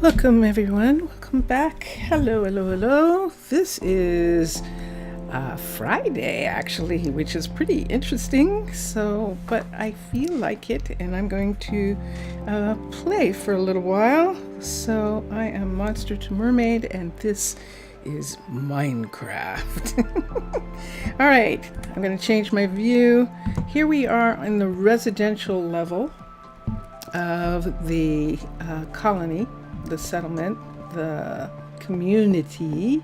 Welcome everyone, welcome back. Hello, hello, hello. This is Friday actually, which is pretty interesting. But I feel like it and I'm going to play for a little while. So I am Monster to Mermaid and this is Minecraft. All right, I'm going to change my view. Here we are in the residential level of the colony, the settlement, the community,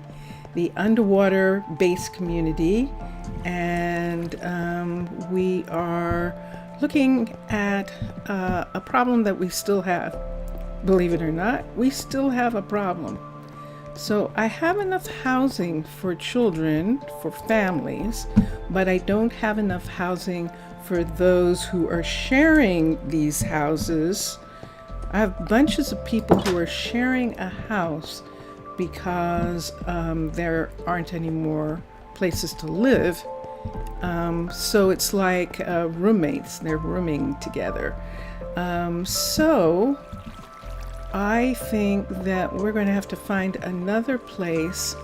the underwater base community, and we are looking at a problem that we still have. Believe it or not, we still have a problem. So I have enough housing for children, for families, but I don't have enough housing for those who are sharing these houses. I have bunches of people who are sharing a house because there aren't any more places to live. So it's like roommates, they're rooming together. So I think that we're going to have to find another place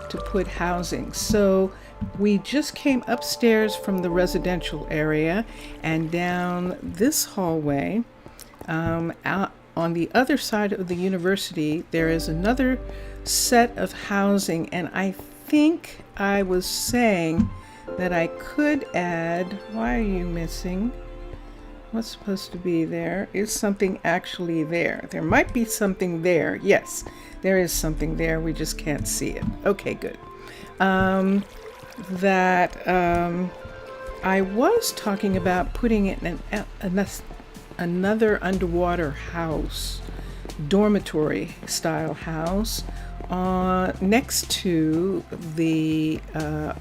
to put housing. So we just came upstairs from the residential area and down this hallway. Out on the other side of the university, there is another set of housing, and I think I was saying that I could add, why are you missing? What's supposed to be there? Is something actually there? There might be something there. Yes, there is something there. We just can't see it. Okay, good. I was talking about putting it in another underwater house, dormitory style house, next to the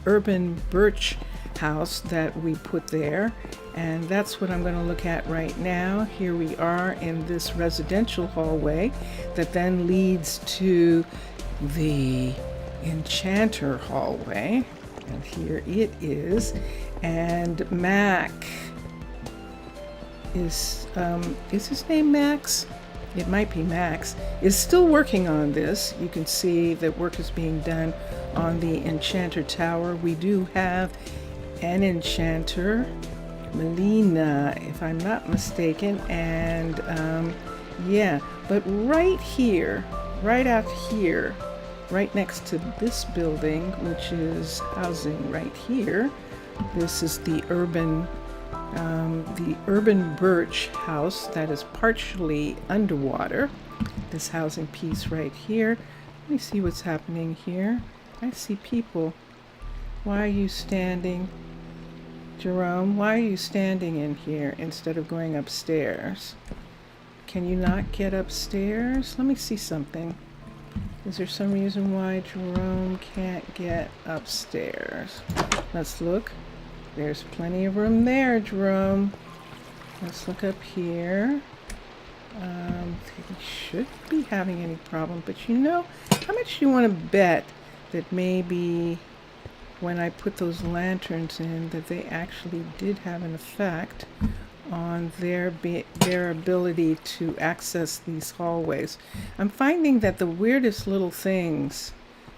urban birch house that we put there. And that's what I'm going to look at right now. Here we are in this residential hallway that then leads to the enchanter hallway. And here it is. And Mac is his name Max? It might be Max, is still working on this. You can see that work is being done on the enchanter tower. We do have an enchanter, Melina, if I'm not mistaken, and yeah, but right here, right out here, right next to this building, which is housing right here, this is the urban birch house that is partially underwater. This housing piece right here. Let me see what's happening here. I see people. Why are you standing? Jerome, why are you standing in here instead of going upstairs? Can you not get upstairs? Let me see something. Is there some reason why Jerome can't get upstairs? Let's look. There's plenty of room there, Jerome. Let's look up here. He should be having any problem, but you know, how much do you want to bet that maybe when I put those lanterns in that they actually did have an effect on their ability to access these hallways? I'm finding that the weirdest little things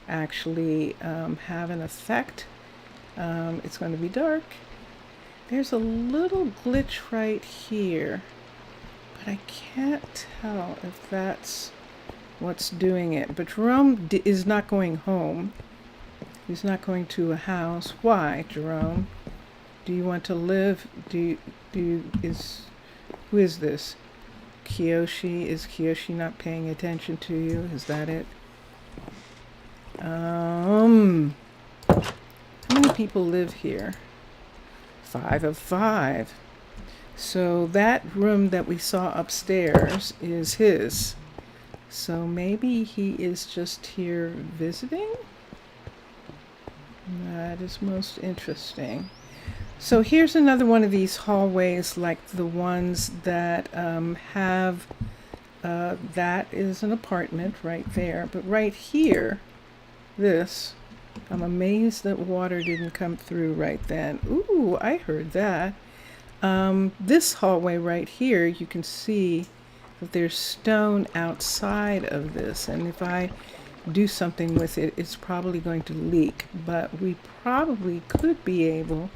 actually have an effect. It's going to be dark. There's a little glitch right here, but I can't tell if that's what's doing it. But Jerome is not going home. He's not going to a house. Why, Jerome? Do you want to live? Who is this? Kiyoshi? Is Kiyoshi not paying attention to you? Is that it? How many people live here? 5 of 5. So that room that we saw upstairs is his. So maybe he is just here visiting? That is most interesting. So here's another one of these hallways like the ones that have, that is an apartment right there. But right here, this, I'm amazed that water didn't come through right then. Ooh, I heard that. This hallway right here, you can see that there's stone outside of this, and if I do something with it, it's probably going to leak. But we probably could be able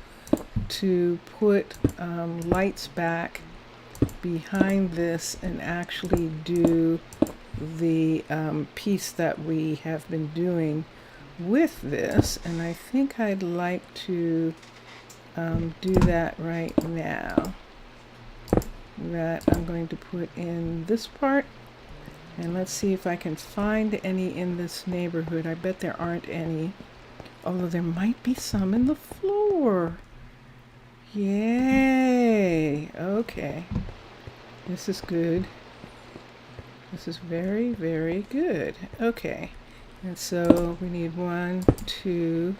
to put lights back behind this and actually do the piece that we have been doing with this. And I think I'd like to do that right now. That I'm going to put in this part, and let's see if I can find any in this neighborhood. I bet there aren't any, although there might be some in the floor. Yay! Okay, this is good. This is very, very good. Okay, and so we need 1, 2,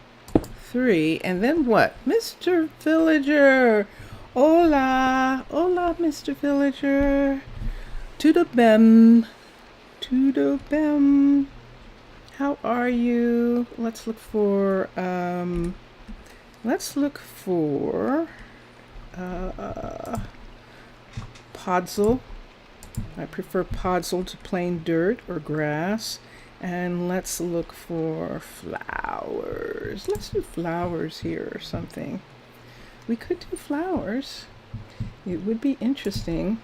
3, and then what? Mr. Villager! Hola! Hola, Mr. Villager! To the bem! To the bem! How are you? Let's look for, podzol. I prefer podzol to plain dirt or grass. And let's look for flowers. Let's do flowers here or something. We could do flowers. It would be interesting.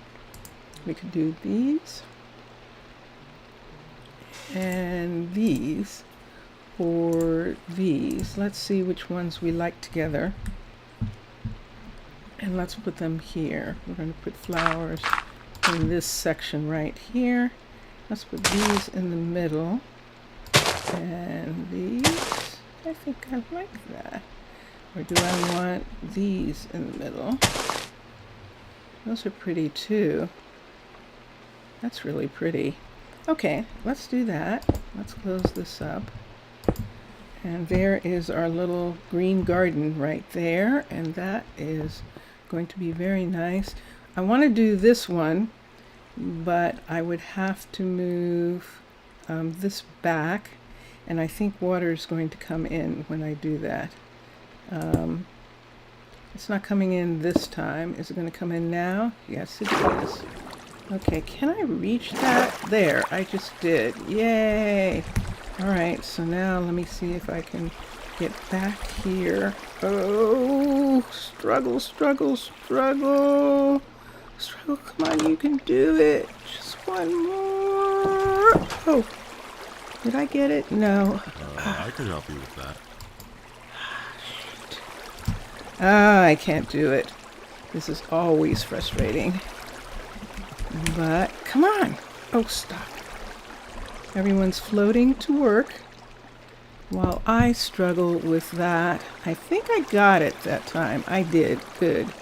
We could do these and these or these. Let's see which ones we like together. And let's put them here. We're going to put flowers in this section right here. Let's put these in the middle. And these. I think I like that. Or do I want these in the middle? Those are pretty too. That's really pretty. Okay, let's do that. Let's close this up. And there is our little green garden right there. And that is going to be very nice. I want to do this one, but I would have to move this back. And I think water is going to come in when I do that. It's not coming in this time. Is it going to come in now? Yes, it is. Okay, can I reach that? There, I just did. Yay! Alright, so now let me see if I can get back here. Oh, struggle, struggle, struggle. Struggle, come on, you can do it. Just one more. Oh, did I get it? No. I could help you with that. I can't do it. This is always frustrating. But, come on. Oh, stop. Everyone's floating to work while I struggle with that. I think I got it that time. I did. Good.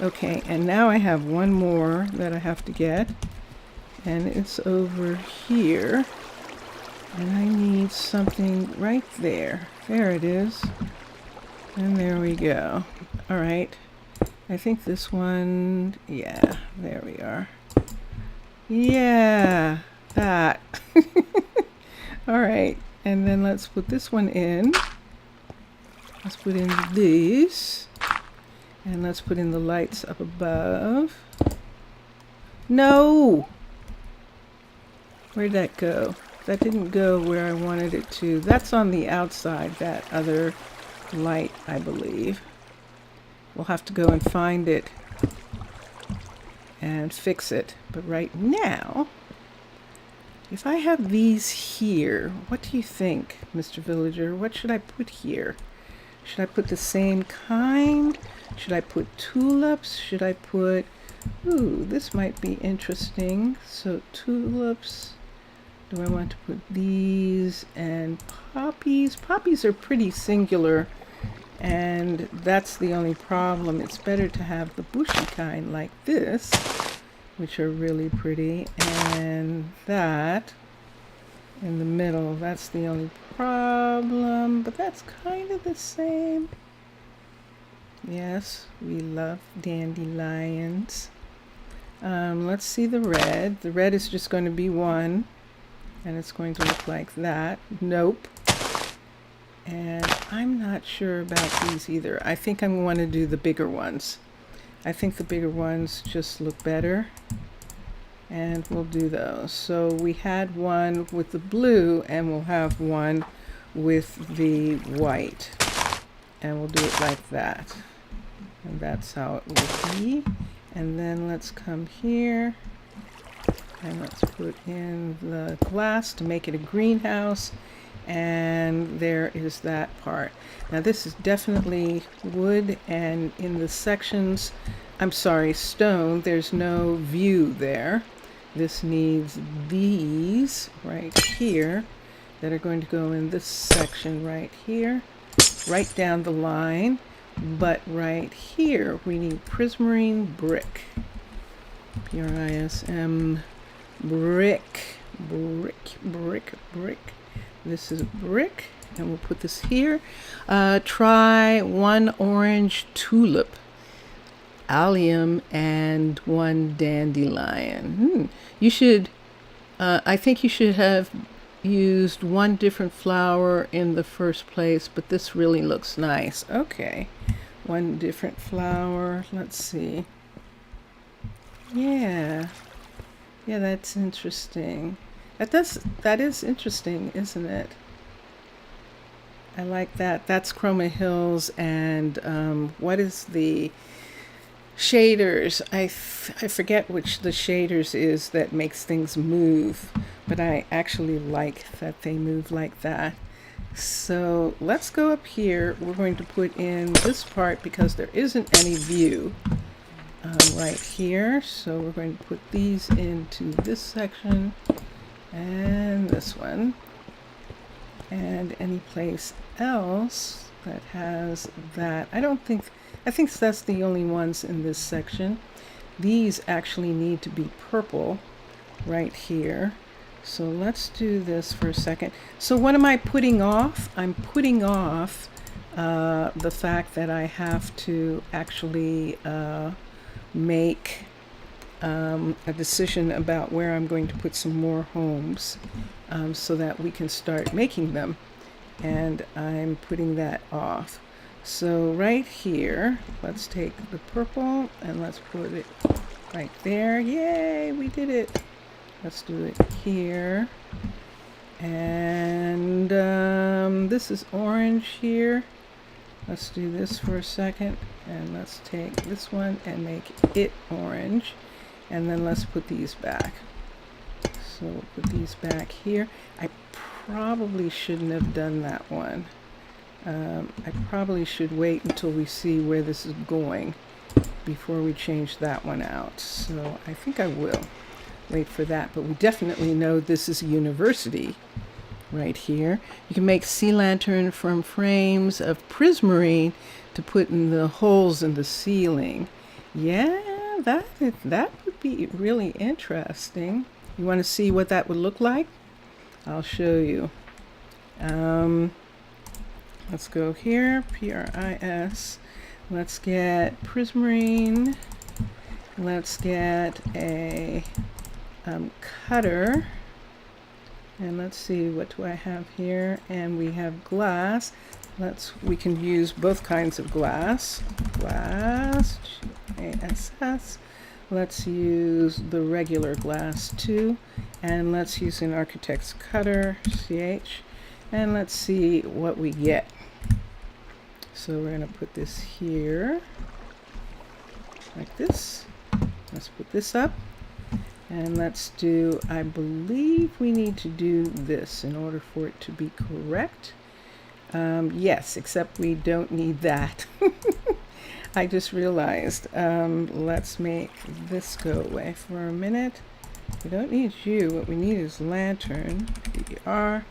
Okay, and now I have one more that I have to get. And it's over here. And I need something right there. There it is. And there we go. All right. I think this one, yeah, there we are. Yeah, that. All right. And then let's put this one in. Let's put in this. And let's put in the lights up above. No! Where'd that go? That didn't go where I wanted it to. That's on the outside, that other light, I believe. We'll have to go and find it and fix it. But right now, if I have these here, what do you think, Mr. Villager? What should I put here? Should I put the same kind? Should I put tulips? Should I put... Ooh, this might be interesting. So tulips... Do I want to put these and poppies? Poppies are pretty singular, and that's the only problem. It's better to have the bushy kind like this, which are really pretty, and that in the middle. That's the only problem, but that's kind of the same. Yes, we love dandelions. Let's see the red. The red is just going to be one. And it's going to look like that. Nope. And I'm not sure about these either. I think I'm going to do the bigger ones. I think the bigger ones just look better. And we'll do those. So we had one with the blue, and we'll have one with the white. And we'll do it like that. And that's how it will be. And then let's come here and let's put in the glass to make it a greenhouse. And there is that part. Now this is definitely wood, and in the sections, I'm sorry, stone, there's no view there. This needs these right here that are going to go in this section right here, right down the line. But right here, we need prismarine brick. Prism brick. This is brick, and we'll put this here. Try one orange tulip, allium, and one dandelion. You should, I think you should have used one different flower in the first place, but this really looks nice. Okay, one different flower. Let's see. Yeah, that's interesting. That is interesting, isn't it? I like that. That's Chroma Hills, and what is the shaders? I forget which the shaders is that makes things move, but I actually like that they move like that. So let's go up here. We're going to put in this part because there isn't any view right here. So we're going to put these into this section and this one, and any place else that has that. I think that's the only ones in this section. These actually need to be purple right here. So let's do this for a second. So what am I putting off? I'm putting off the fact that I have to actually make a decision about where I'm going to put some more homes so that we can start making them. And I'm putting that off. So right here, let's take the purple and let's put it right there. Yay, we did it. Let's do it here. And this is orange here. Let's do this for a second. And let's take this one and make it orange. And then let's put these back. So we'll put these back here. I probably shouldn't have done that one. I probably should wait until we see where this is going before we change that one out. So I think I will wait for that, but we definitely know this is a university right here. You can make sea lantern from frames of prismarine to put in the holes in the ceiling. Yeah, that would be really interesting. You want to see what that would look like? I'll show you. Let's go here, PRIS. Let's get prismarine. Let's get a cutter. And let's see, what do I have here? And we have glass. We can use both kinds of glass. Glass, GASS. Let's use the regular glass too. And let's use an architect's cutter, CH. And let's see what we get. So we're gonna put this here, like this. Let's put this up. And let's do, I believe we need to do this in order for it to be correct. Yes, except we don't need that. I just realized. Let's make this go away for a minute. We don't need you. What we need is lantern, PBR.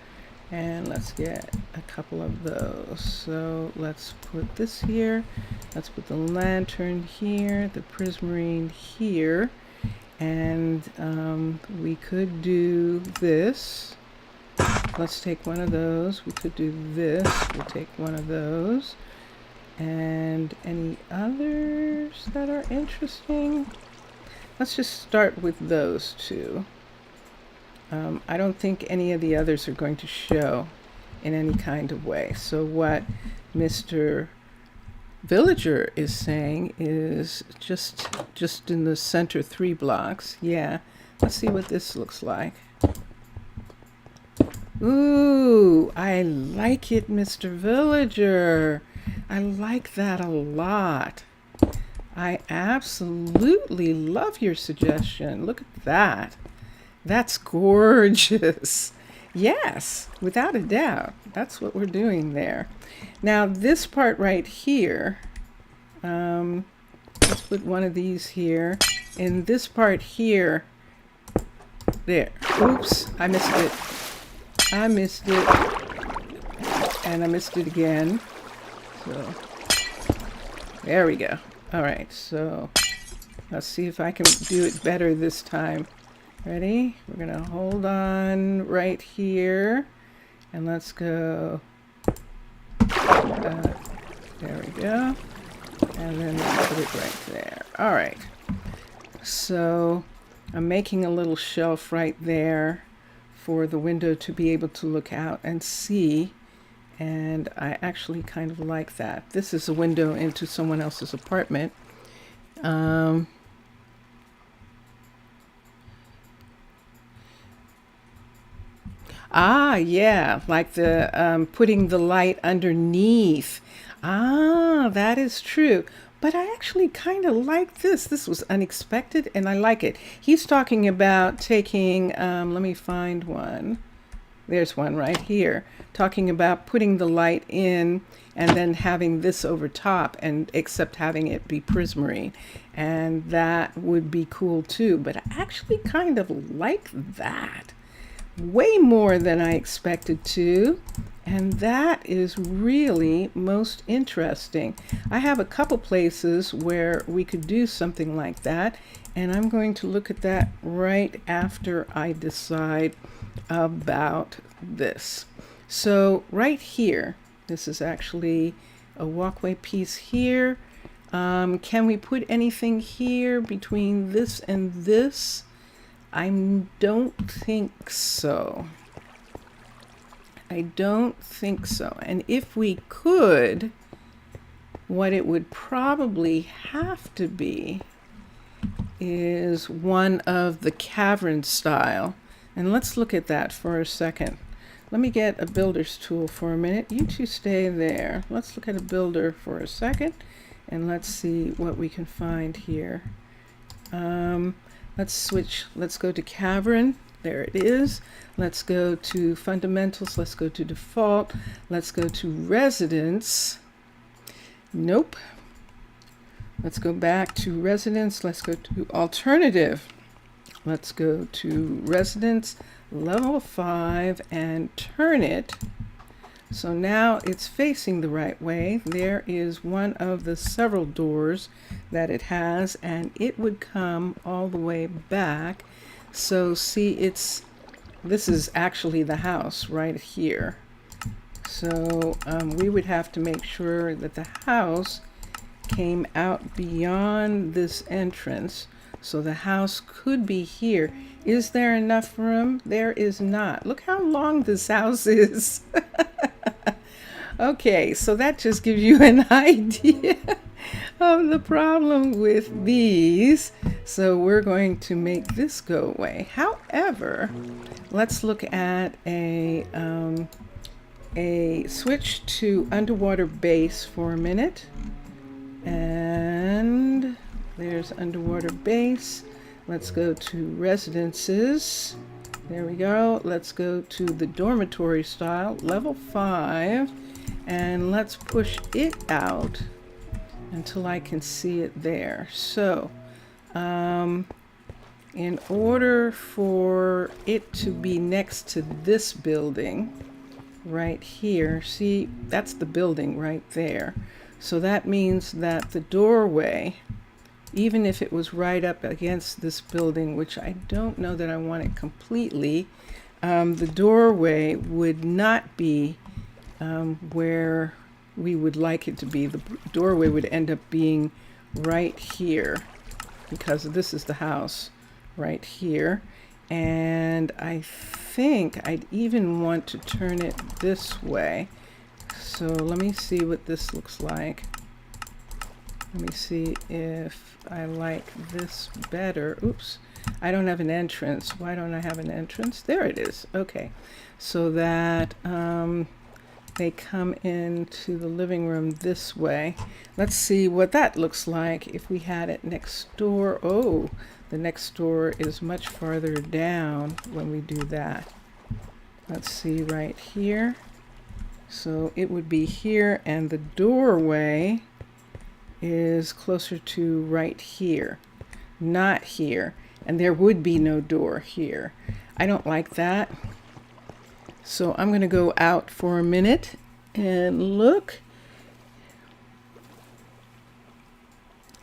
And let's get a couple of those. So let's put this here. Let's put the lantern here, the prismarine here. And we could do this. Let's take one of those. We could do this. We'll take one of those. And any others that are interesting? Let's just start with those two. I don't think any of the others are going to show in any kind of way. So what Mr. Villager is saying is just in the center 3 blocks. Yeah, Let's see what this looks like. Ooh, I like it, Mr. Villager. I like that a lot. I absolutely love your suggestion. Look at that. That's gorgeous. Yes, without a doubt. That's what we're doing there. Now, this part right here, let's put one of these here. And this part here, there. Oops, I missed it. I missed it. And I missed it again. So, there we go. All right, so let's see if I can do it better this time. Ready? We're going to hold on right here. And let's go. There we go. And then put it right there. All right. So I'm making a little shelf right there for the window to be able to look out and see. And I actually kind of like that. This is a window into someone else's apartment. Yeah, like the putting the light underneath. That is true. But I actually kind of like this. This was unexpected, and I like it. He's talking about taking, let me find one. There's one right here, talking about putting the light in and then having this over top, and except having it be prismarine. And that would be cool too. But I actually kind of like that. Way more than I expected to, and that is really most interesting. I have a couple places where we could do something like that, and I'm going to look at that right after I decide about this. So right here, this is actually a walkway piece here. Can we put anything here between this and this? I don't think so. I don't think so. And if we could, what it would probably have to be is one of the cavern style. And let's look at that for a second. Let me get a builder's tool for a minute. You two stay there. Let's look at a builder for a second, and let's see what we can find here. Let's switch. Let's go to cavern. There it is. Let's go to fundamentals. Let's go to default. Let's go to residence. Nope. Let's go back to residence. Let's go to alternative. Let's go to residence level 5 and turn it. So now it's facing the right way. There is one of the several doors that it has, and it would come all the way back. So see, this is actually the house right here. So we would have to make sure that the house came out beyond this entrance. So the house could be here. Is there enough room? There is not. Look how long this house is. Okay, so that just gives you an idea of the problem with these. So we're going to make this go away. However, let's look at a switch to underwater base for a minute. And there's underwater base. Let's go to residences. There we go. Let's go to the dormitory style, level 5, and let's push it out until I can see it there. So, in order for it to be next to this building right here, see, that's the building right there. So that means that the doorway, even if it was right up against this building, which I don't know that I want it completely, the doorway would not be where we would like it to be. The doorway would end up being right here, because this is the house right here. And I think I'd even want to turn it this way. So let me see what this looks like. Let me see if I like this better. Oops. I don't have an entrance. Why don't I have an entrance? There it is. Okay. So that they come into the living room this way. Let's see what that looks like if we had it next door. Oh, the next door is much farther down when we do that. Let's see right here. So it would be here, and the doorway is closer to right here, not here. And there would be no door here. I don't like that. So I'm going to go out for a minute and look.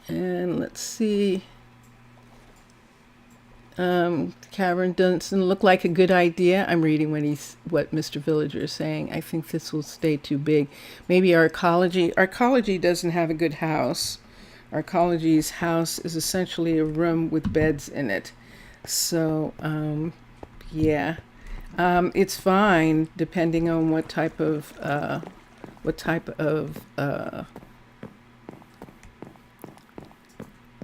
And let's see. Cavern doesn't look like a good idea. I'm reading what Mr. Villager is saying. I think this will stay too big. Maybe our ecology doesn't have a good house. Our ecology's house is essentially a room with beds in it. So, yeah. It's fine depending on what type of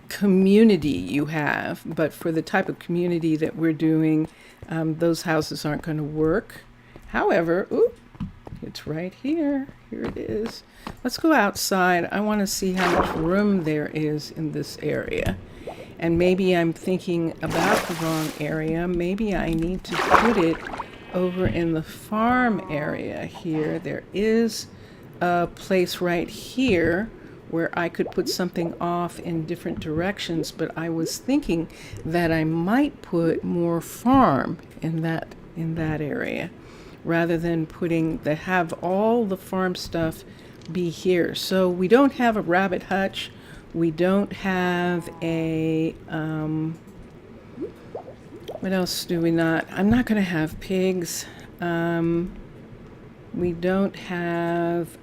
community you have, but for the type of community that we're doing, those houses aren't going to work. However, it's right here. Here it is. Let's go outside. I want to see how much room there is in this area. And maybe I'm thinking about the wrong area. Maybe I need to put it over in the farm area here. There is a place right here where I could put something off in different directions, but I was thinking that I might put more farm in that area rather than have all the farm stuff be here. So we don't have a rabbit hutch. We don't have a, what else do we not? I'm not going to have pigs. We don't have,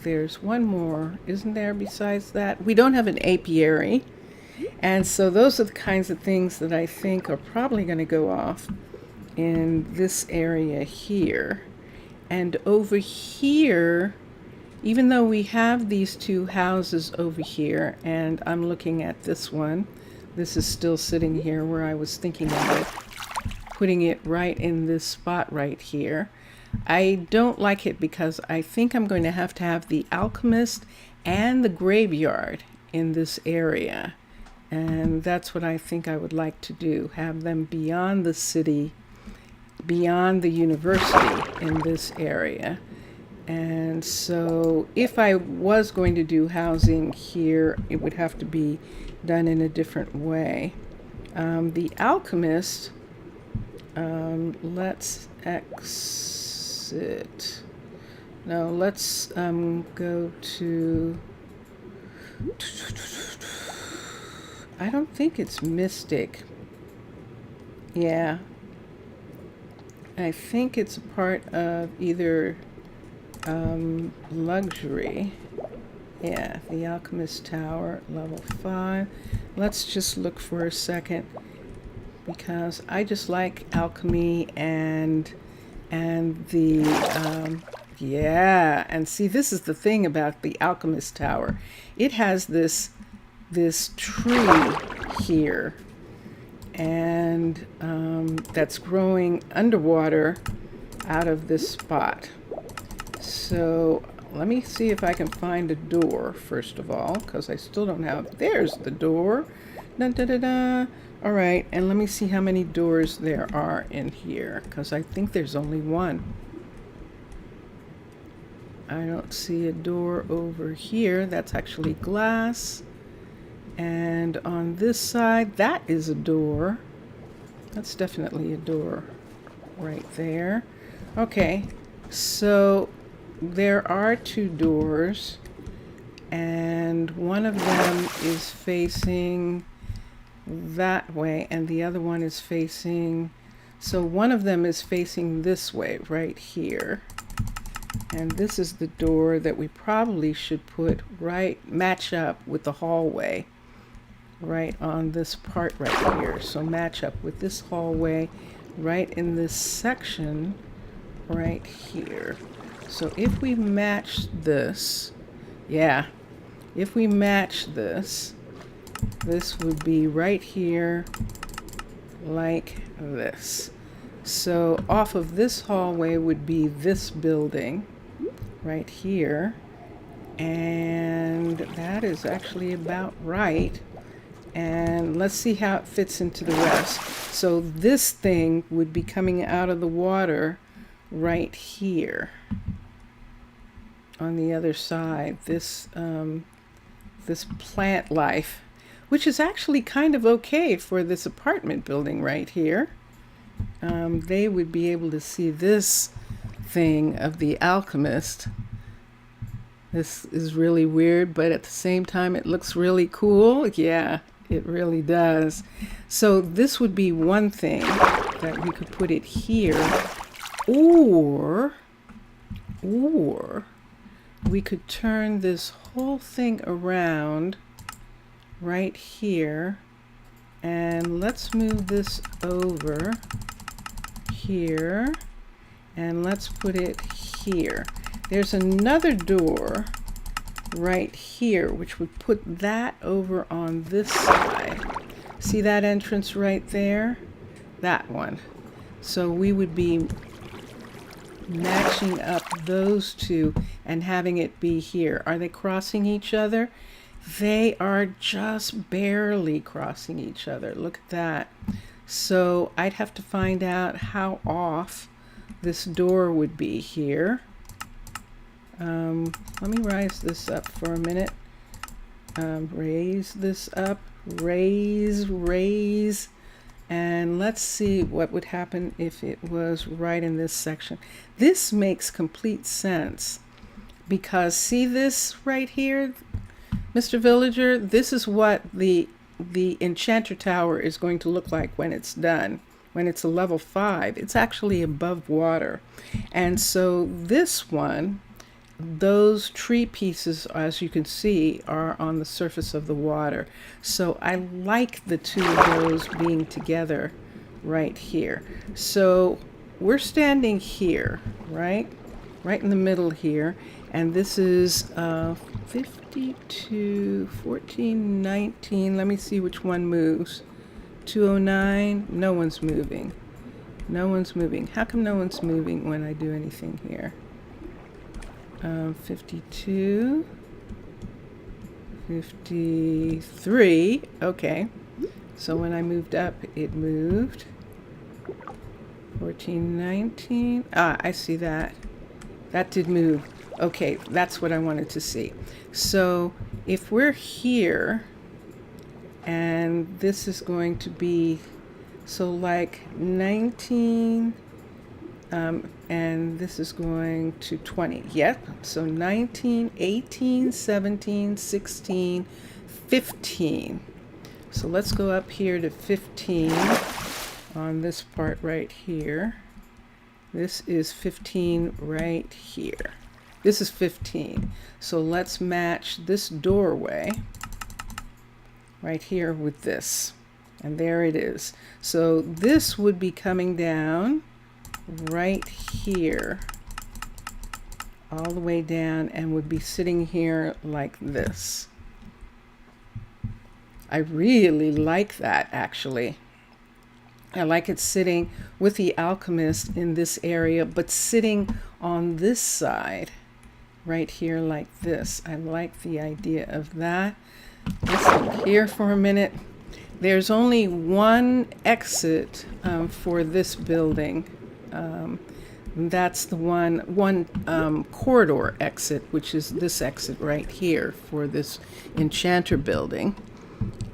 there's one more, isn't there, besides that? We don't have an apiary. And so those are the kinds of things that I think are probably going to go off in this area here. And over here, even though we have these two houses over here, and I'm looking at this one, this is still sitting here where I was thinking of it, putting it right in this spot right here. I don't like it because I think I'm going to have the Alchemist and the graveyard in this area. And that's what I think I would like to do, have them beyond the city, beyond the university in this area. And so if I was going to do housing here, it would have to be done in a different way. The Alchemist, let's exit. No, let's go to, I don't think it's Mystic. Yeah. I think it's a part of either luxury. Yeah, the Alchemist Tower, level 5. Let's just look for a second because I just like alchemy and the yeah, and see, this is the thing about the Alchemist Tower. It has this tree here, and that's growing underwater out of this spot. So let me see if I can find a door first of all, because I still don't have. There's the door. Dun, da, da, da. All right, and let me see how many doors there are in here, because I think there's only one. I don't see a door over here. That's actually glass. And on this side, that is a door. That's definitely a door right there. Okay, so there are two doors, and one of them is facing that way, and the other one is facing, so one of them is facing this way right here. And this is the door that we probably should put match up with the hallway right on this part right here. So match up with this hallway right in this section right here. So if we match this, yeah, if we match this, this would be right here like this. So off of this hallway would be this building right here. And that is actually about right. And let's see how it fits into the rest. So this thing would be coming out of the water right here on the other side. This plant life, which is actually kind of okay for this apartment building right here. They would be able to see this thing of the Alchemist. This is really weird, but at the same time it looks really cool. Yeah, it really does. So this would be one thing that we could put it here, or we could turn this whole thing around right here, and let's move this over here, and let's put it here. There's another door right here, which would put that over on this side. See that entrance right there? That one. So we would be matching up those two and having it be here. Are they crossing each other? They are just barely crossing each other. Look at that. So I'd have to find out how off this door would be here. Let me rise this up for a minute. Raise this up, raise, and let's see what would happen if it was right in this section. This makes complete sense because see this right here, Mr. Villager? This is what the Enchanter Tower is going to look like when it's done. When it's a level 5, it's actually above water. And so this one, those tree pieces, as you can see, are on the surface of the water. So I like the two of those being together right here. So we're standing here, right in the middle here, and this is 52, 14, 19. Let me see which one moves. 209. No one's moving. No one's moving. How come no one's moving when I do anything here? 52, 53. Okay. So when I moved up, it moved. 14, 19. Ah, I see that. That did move. Okay, that's what I wanted to see. So if we're here, and this is going to be, so like 19, and this is going to 20. Yep. So 19, 18, 17, 16, 15. So let's go up here to 15 on this part right here. This is 15 right here. This is 15. So let's match this doorway right here with this. And there it is. So this would be coming down right here, all the way down, and would be sitting here like this. I really like that, actually. I like it sitting with the Alchemist in this area, but sitting on this side right here like this. I like the idea of that. Let's look here for a minute. There's only one exit for this building. That's the one corridor exit, which is this exit right here for this Enchanter building.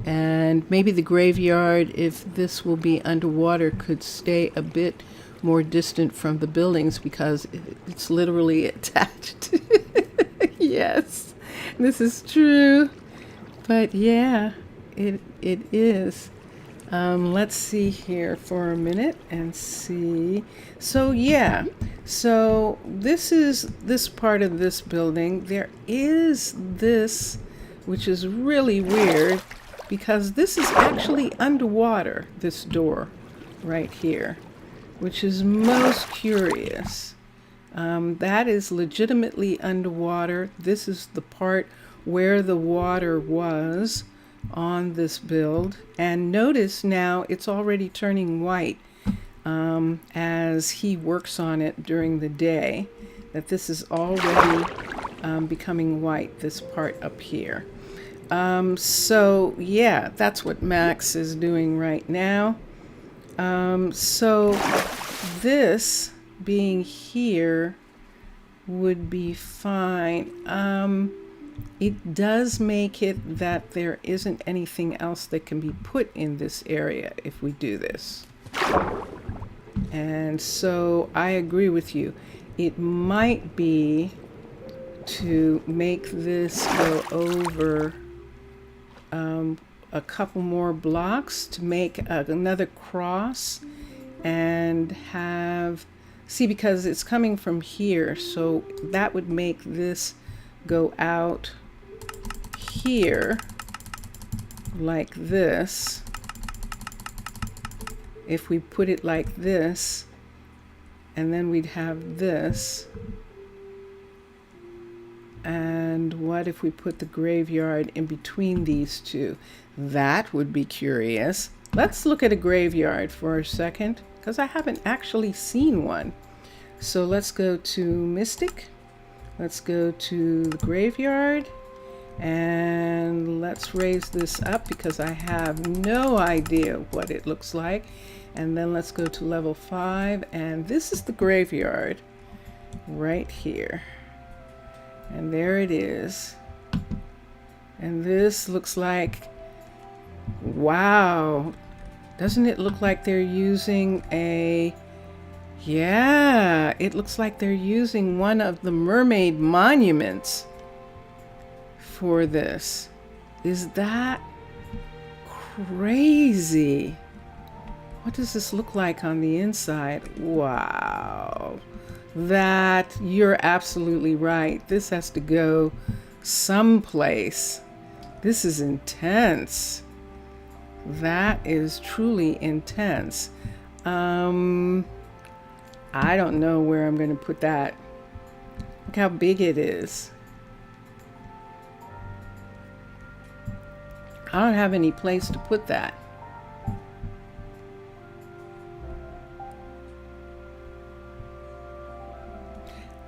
And maybe the graveyard, if this will be underwater, could stay a bit more distant from the buildings because it's literally attached. Yes, this is true. But yeah, it is. Let's see here for a minute and see. So yeah, so this is this part of this building. There is this, which is really weird because this is actually underwater, this door right here, which is most curious. That is legitimately underwater. This is the part where the water was on this build. And notice now it's already turning white as he works on it during the day, that this is already becoming white, this part up here. So yeah, that's what Max is doing right now. So this being here would be fine. It does make it that there isn't anything else that can be put in this area if we do this. And so I agree with you. It might be to make this go over a couple more blocks to make another cross and have, see, because it's coming from here, so that would make this go out here like this. If we put it like this, and then we'd have this. And what if we put the graveyard in between these two? That would be curious. Let's look at a graveyard for a second, because I haven't actually seen one. So let's go to Mystic. Let's go to the graveyard. And let's raise this up because I have no idea what it looks like. And then let's go to level 5. And this is the graveyard right here. And there it is. And this looks like, wow. Doesn't it look like they're using a, yeah, it looks like they're using one of the mermaid monuments for this. Is that crazy? What does this look like on the inside? Wow. That, you're absolutely right. This has to go someplace. This is intense. That is truly intense. I don't know where I'm going to put that. Look how big it is. I don't have any place to put that.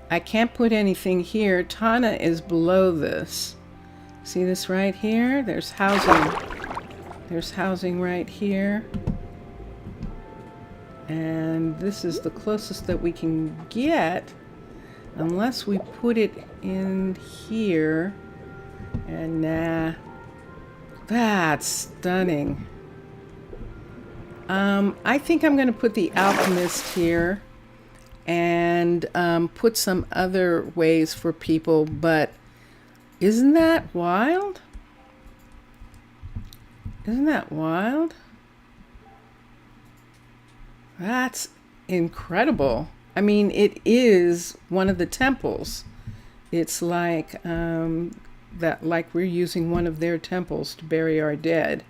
I can't put anything here. Tana is below this. See this right here? There's housing. There's housing right here. And this is the closest that we can get, unless we put it in here. And nah, that's stunning. I think I'm going to put the Alchemist here and put some other ways for people, but isn't that wild? Isn't that wild? That's incredible. I mean, it is one of the temples. It's like that, like we're using one of their temples to bury our dead,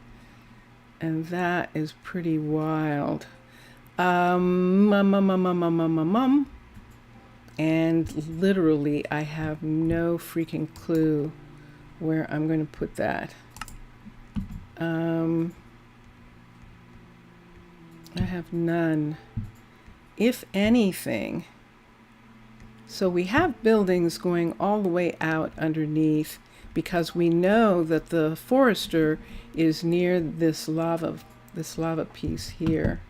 and that is pretty wild. And literally, I have no freaking clue where I'm going to put that. I have none, if anything. So we have buildings going all the way out underneath because we know that the forester is near this lava piece here.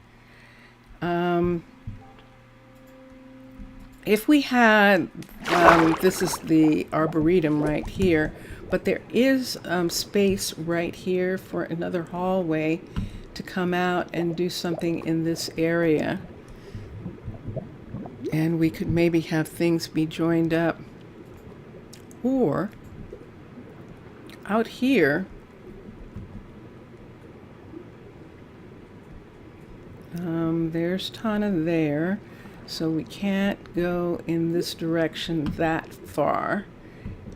If we had, this is the arboretum right here, but there is space right here for another hallway to come out and do something in this area. And we could maybe have things be joined up. Or out here, there's Tana there, so we can't go in this direction that far.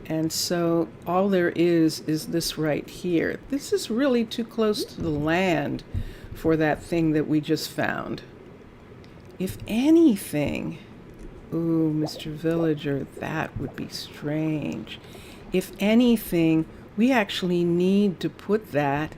And so all there is this right here. This is really too close to the land for that thing that we just found. If anything, ooh, Mr. Villager, that would be strange. If anything, we actually need to put that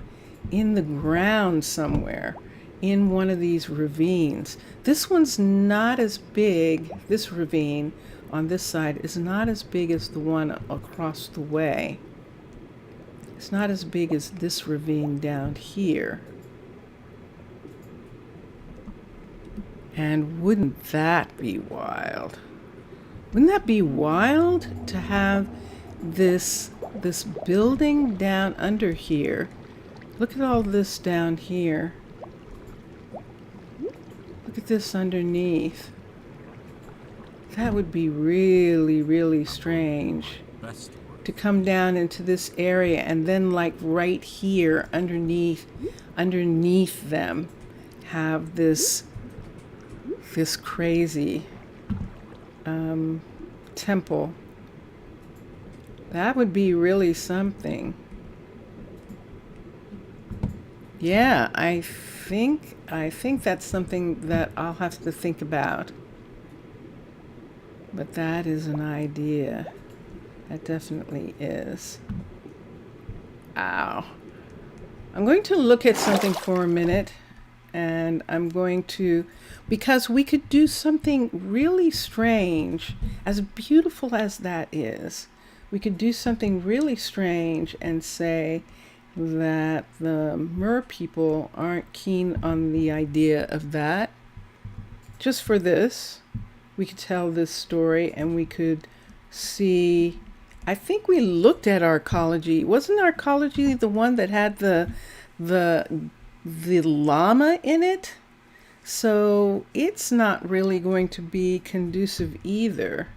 in the ground somewhere, in one of these ravines. This one's not as big, this ravine on this side is not as big as the one across the way. It's not as big as this ravine down here. And wouldn't that be wild? Wouldn't that be wild to have this building down under here? Look at all this down here. Look at this underneath. That would be really, really strange to come down into this area and then like right here underneath them have this crazy temple. That would be really something. Yeah, I think that's something that I'll have to think about. But that is an idea. That definitely is. Ow. I'm going to look at something for a minute, and I'm going to, because we could do something really strange, as beautiful as that is, we could do something really strange and say that the mer people aren't keen on the idea of that. Just for this, we could tell this story and we could see, I think we looked at arcology. Wasn't arcology the one that had the llama in it? So it's not really going to be conducive either.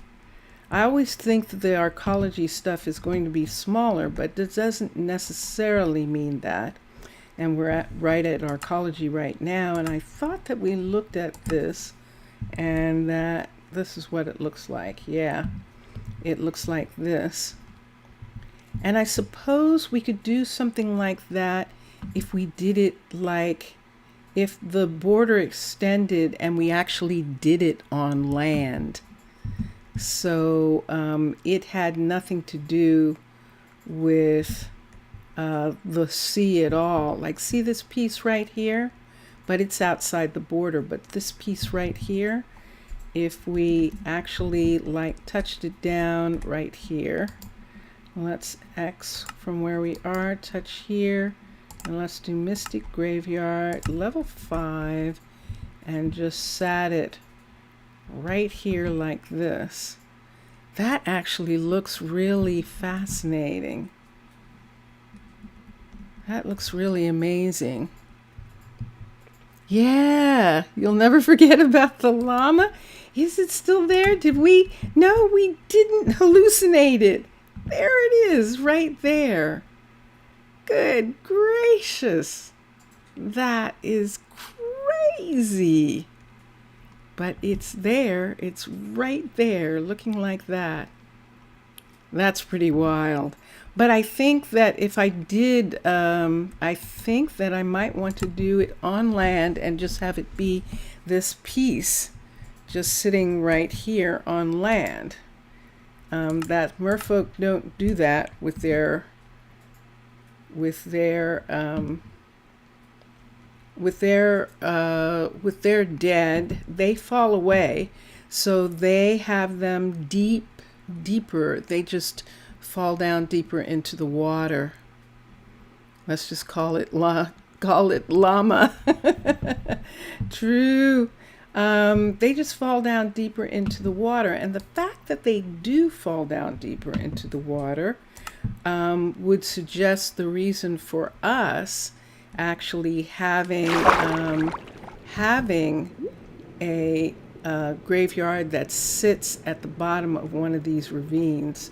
I always think that the arcology stuff is going to be smaller, but it doesn't necessarily mean that. And we're right at arcology right now, and I thought that we looked at this and that this is what it looks like. Yeah, it looks like this. And I suppose we could do something like that if we did it like, if the border extended and we actually did it on land. So it had nothing to do with the sea at all. Like, see this piece right here? But it's outside the border. But this piece right here, if we actually like touched it down right here, let's X from where we are, touch here, and let's do Mystic Graveyard, level 5, and just sat it right here like this. That actually looks really fascinating. That looks really amazing. Yeah, you'll never forget about the llama. Is it still there? Did we? No, we didn't hallucinate it. There it is, right there. Good gracious. That is crazy. But it's there. It's right there, looking like that. That's pretty wild. But I think that if I did, I think that I might want to do it on land and just have it be this piece just sitting right here on land. That merfolk don't do that with their dead. They fall away, so they have them deeper. They just fall down deeper into the water. Let's just call it llama. True. They just fall down deeper into the water, and the fact that they do fall down deeper into the water would suggest the reason for us actually having a graveyard that sits at the bottom of one of these ravines.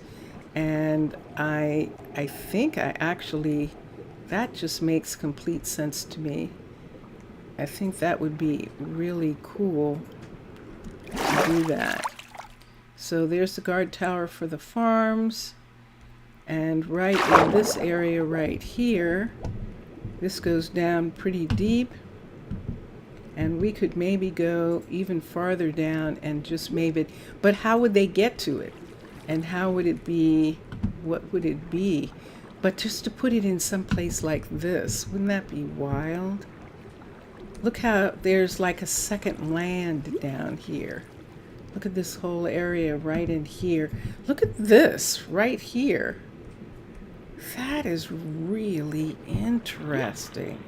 And I think that just makes complete sense to me. I think that would be really cool to do that. So there's the guard tower for the farms. And right in this area right here, this goes down pretty deep. And we could maybe go even farther down and just maybe, but how would they get to it? And how would it be? What would it be? But just to put it in some place like this, wouldn't that be wild? Look how there's like a second land down here. Look at this whole area right in here. Look at this right here. That is really interesting.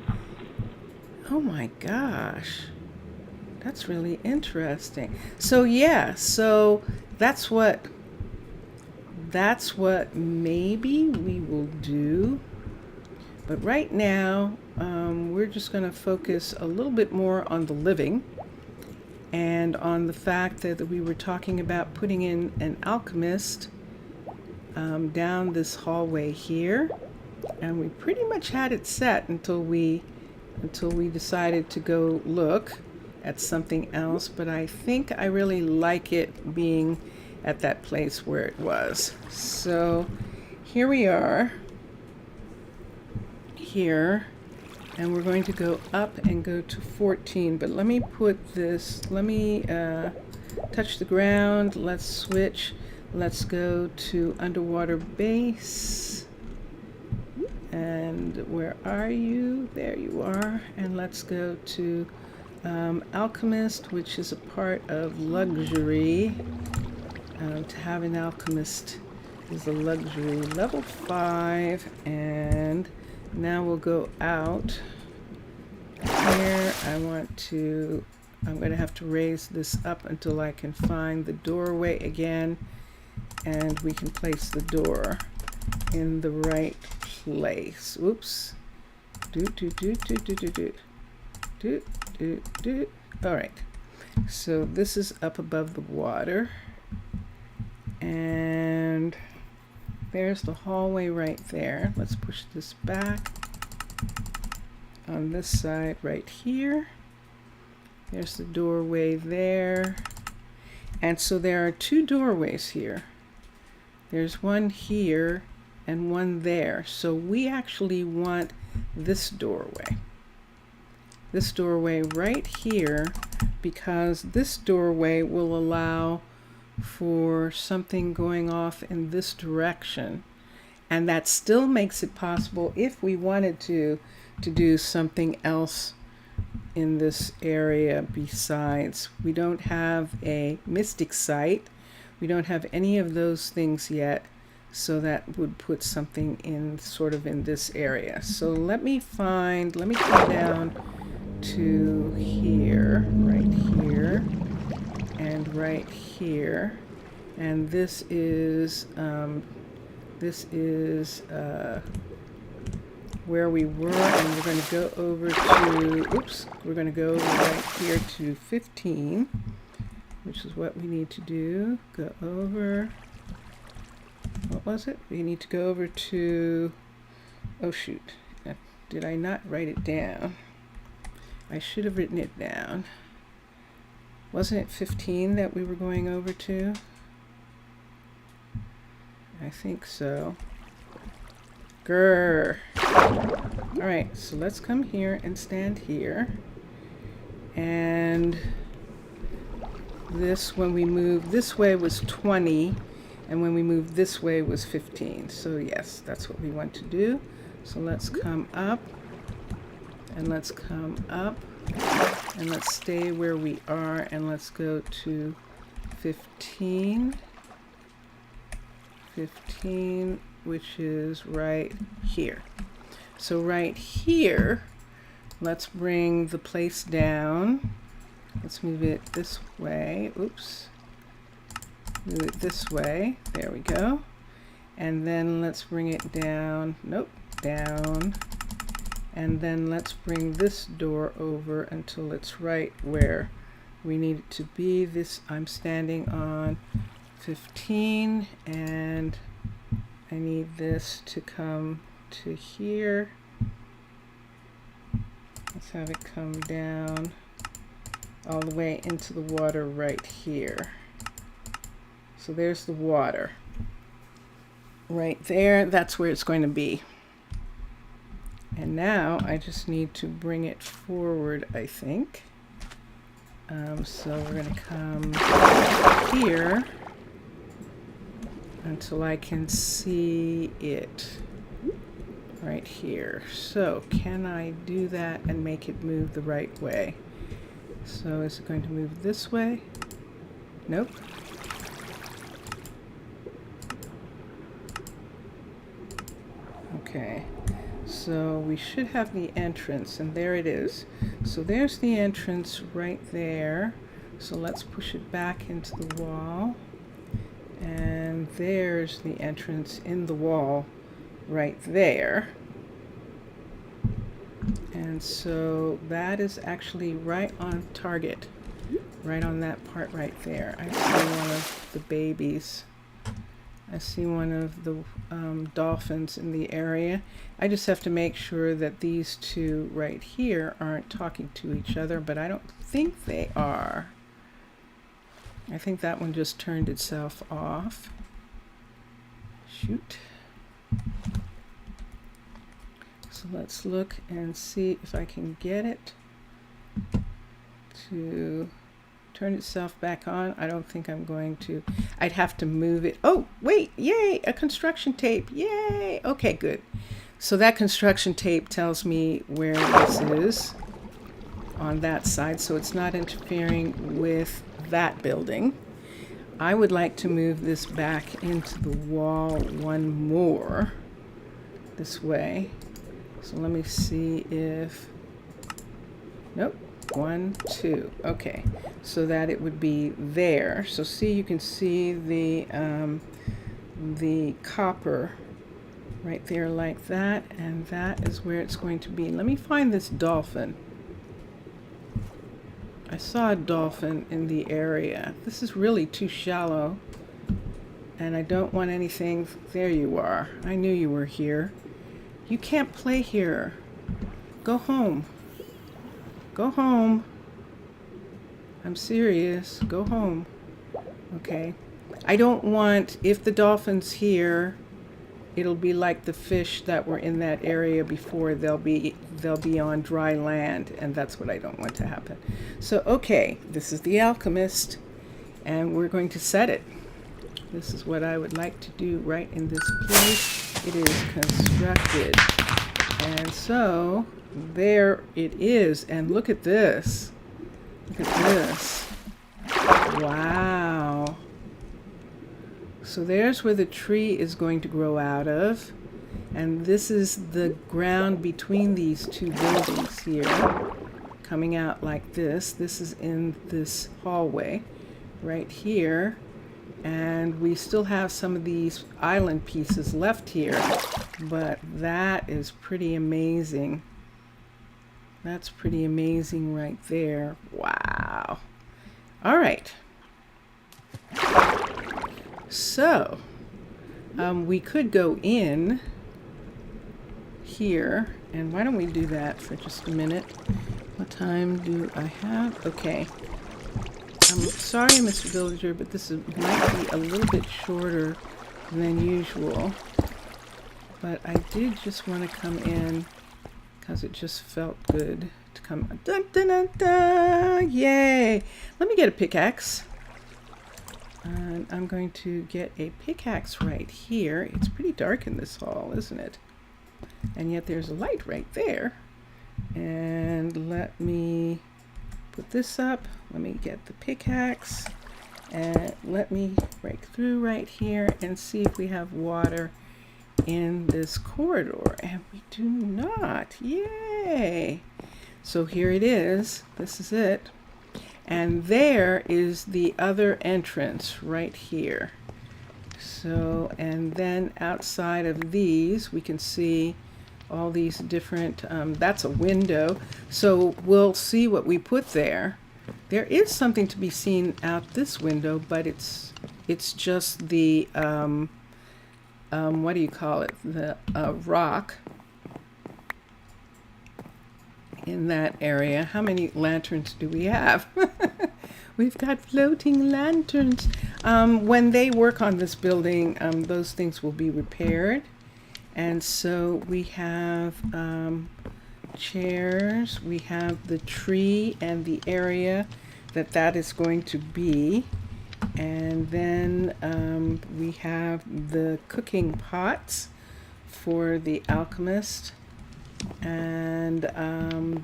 Oh my gosh. That's really interesting. So yeah, so that's what maybe we will do. But right now, we're just going to focus a little bit more on the living and on the fact that we were talking about putting in an alchemist down this hallway here. And we pretty much had it set until we decided to go look at something else. But I think I really like it being at that place where it was. So here we are here, and we're going to go up and go to 14. But let me put this, let me touch the ground. Let's switch. Let's go to underwater base. And where are you? There you are. And let's go to Alchemist, which is a part of luxury. To have an alchemist is a luxury. Level 5. And now we'll go out. Here I'm going to have to raise this up until I can find the doorway again. And we can place the door in the right place. Oops. All right. So this is up above the water. And there's the hallway right there. Let's push this back on this side right here. There's the doorway there. And so there are two doorways here. There's one here and one there. So we actually want this doorway. This doorway right here, because this doorway will allow for something going off in this direction. And that still makes it possible, if we wanted to do something else in this area besides. We don't have a mystic site. We don't have any of those things yet. So that would put something in sort of in this area. So let me come down to here, right here, and right here. And this is where we were, and we're going to go over to, we're going to go right here to 15, which is what we need to do. Go over, what was it? We need to go over to, oh shoot, did I not write it down? I should have written it down. Wasn't it 15 that we were going over to? I think so. Grrr. All right, so let's come here and stand here. And this, when we moved this way, was 20, and when we moved this way was 15. So yes, that's what we want to do. So let's come up, and let's come up, and let's stay where we are, and let's go to 15. 15, which is right here. So right here, let's bring the place down. Let's move it this way. Oops. Move it this way. There we go. And then let's bring it down. Nope, down. And then let's bring this door over until it's right where we need it to be. This, I'm standing on 15, and I need this to come to here. Let's have it come down all the way into the water right here. So there's the water right there. That's where it's going to be. And now I just need to bring it forward, I think. So we're going to come here until I can see it. right here. So can I do that and make it move the right way? So is it going to move this way? Nope. Okay, so we should have the entrance, and there it is. So there's the entrance right there. So let's push it back into the wall. And there's the entrance in the wall right there. And so that is actually right on target, right on that part right there. I see one of the babies. I see one of the dolphins in the area. I just have to make sure that these two right here aren't talking to each other, but I don't think they are. I think that one just turned itself off. Shoot. So let's look and see if I can get it to turn itself back on. I don't think I'm going to. I'd have to move it. Oh, wait, yay, a construction tape, yay. Okay, good. So that construction tape tells me where this is on that side, so it's not interfering with that building. I would like to move this back into the wall one more this way. So let me see if, nope, 1, 2, okay, so that it would be there. So see, you can see the copper right there like that, and that is where it's going to be. Let me find this dolphin. I saw a dolphin in the area. This is really too shallow, and I don't want anything. There you are. I knew you were here. You can't play here. Go home. Go home. I'm serious. Go home. Okay. I don't want, if the dolphin's here, it'll be like the fish that were in that area before. They'll be on dry land, and that's what I don't want to happen. So, okay, this is the Alchemist, and we're going to set it. This is what I would like to do right in this place. It is constructed. And so, there it is. And look at this. Look at this. Wow. So there's where the tree is going to grow out of. And this is the ground between these two buildings here, coming out like this. This is in this hallway right here. And we still have some of these island pieces left here, but that is pretty amazing. That's pretty amazing right there. Wow. All right. So, we could go in here, and why don't we do that for just a minute? What time do I have? Okay. I'm sorry, Mr. Villager, but this might be a little bit shorter than usual. But I did just want to come in because it just felt good to come. Dun, dun, dun, dun, yay! Let me get a pickaxe. And I'm going to get a pickaxe right here. It's pretty dark in this hall, isn't it? And yet there's a light right there. And let me put this up. Let me get the pickaxe. And let me break through right here and see if we have water in this corridor. And we do not. Yay! So here it is. This is it. And there is the other entrance right here. So, and then outside of these, we can see all these different, that's a window. So we'll see what we put there. There is something to be seen out this window, but it's just the, what do you call it? The rock in that area. How many lanterns do we have? We've got floating lanterns. When they work on this building, those things will be repaired. And so we have chairs, we have the tree and the area that is going to be. And then we have the cooking pots for the Alchemist. And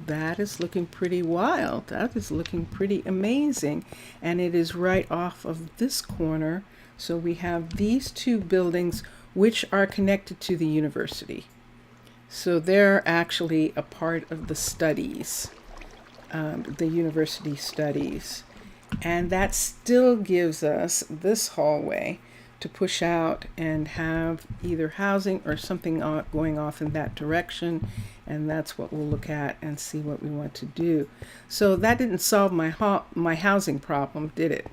that is looking pretty wild. That is looking pretty amazing. And it is right off of this corner. So we have these two buildings which are connected to the university. So they're actually a part of the studies, the university studies. And that still gives us this hallway to push out and have either housing or something going off in that direction. And that's what we'll look at and see what we want to do. So that didn't solve my housing problem, did it?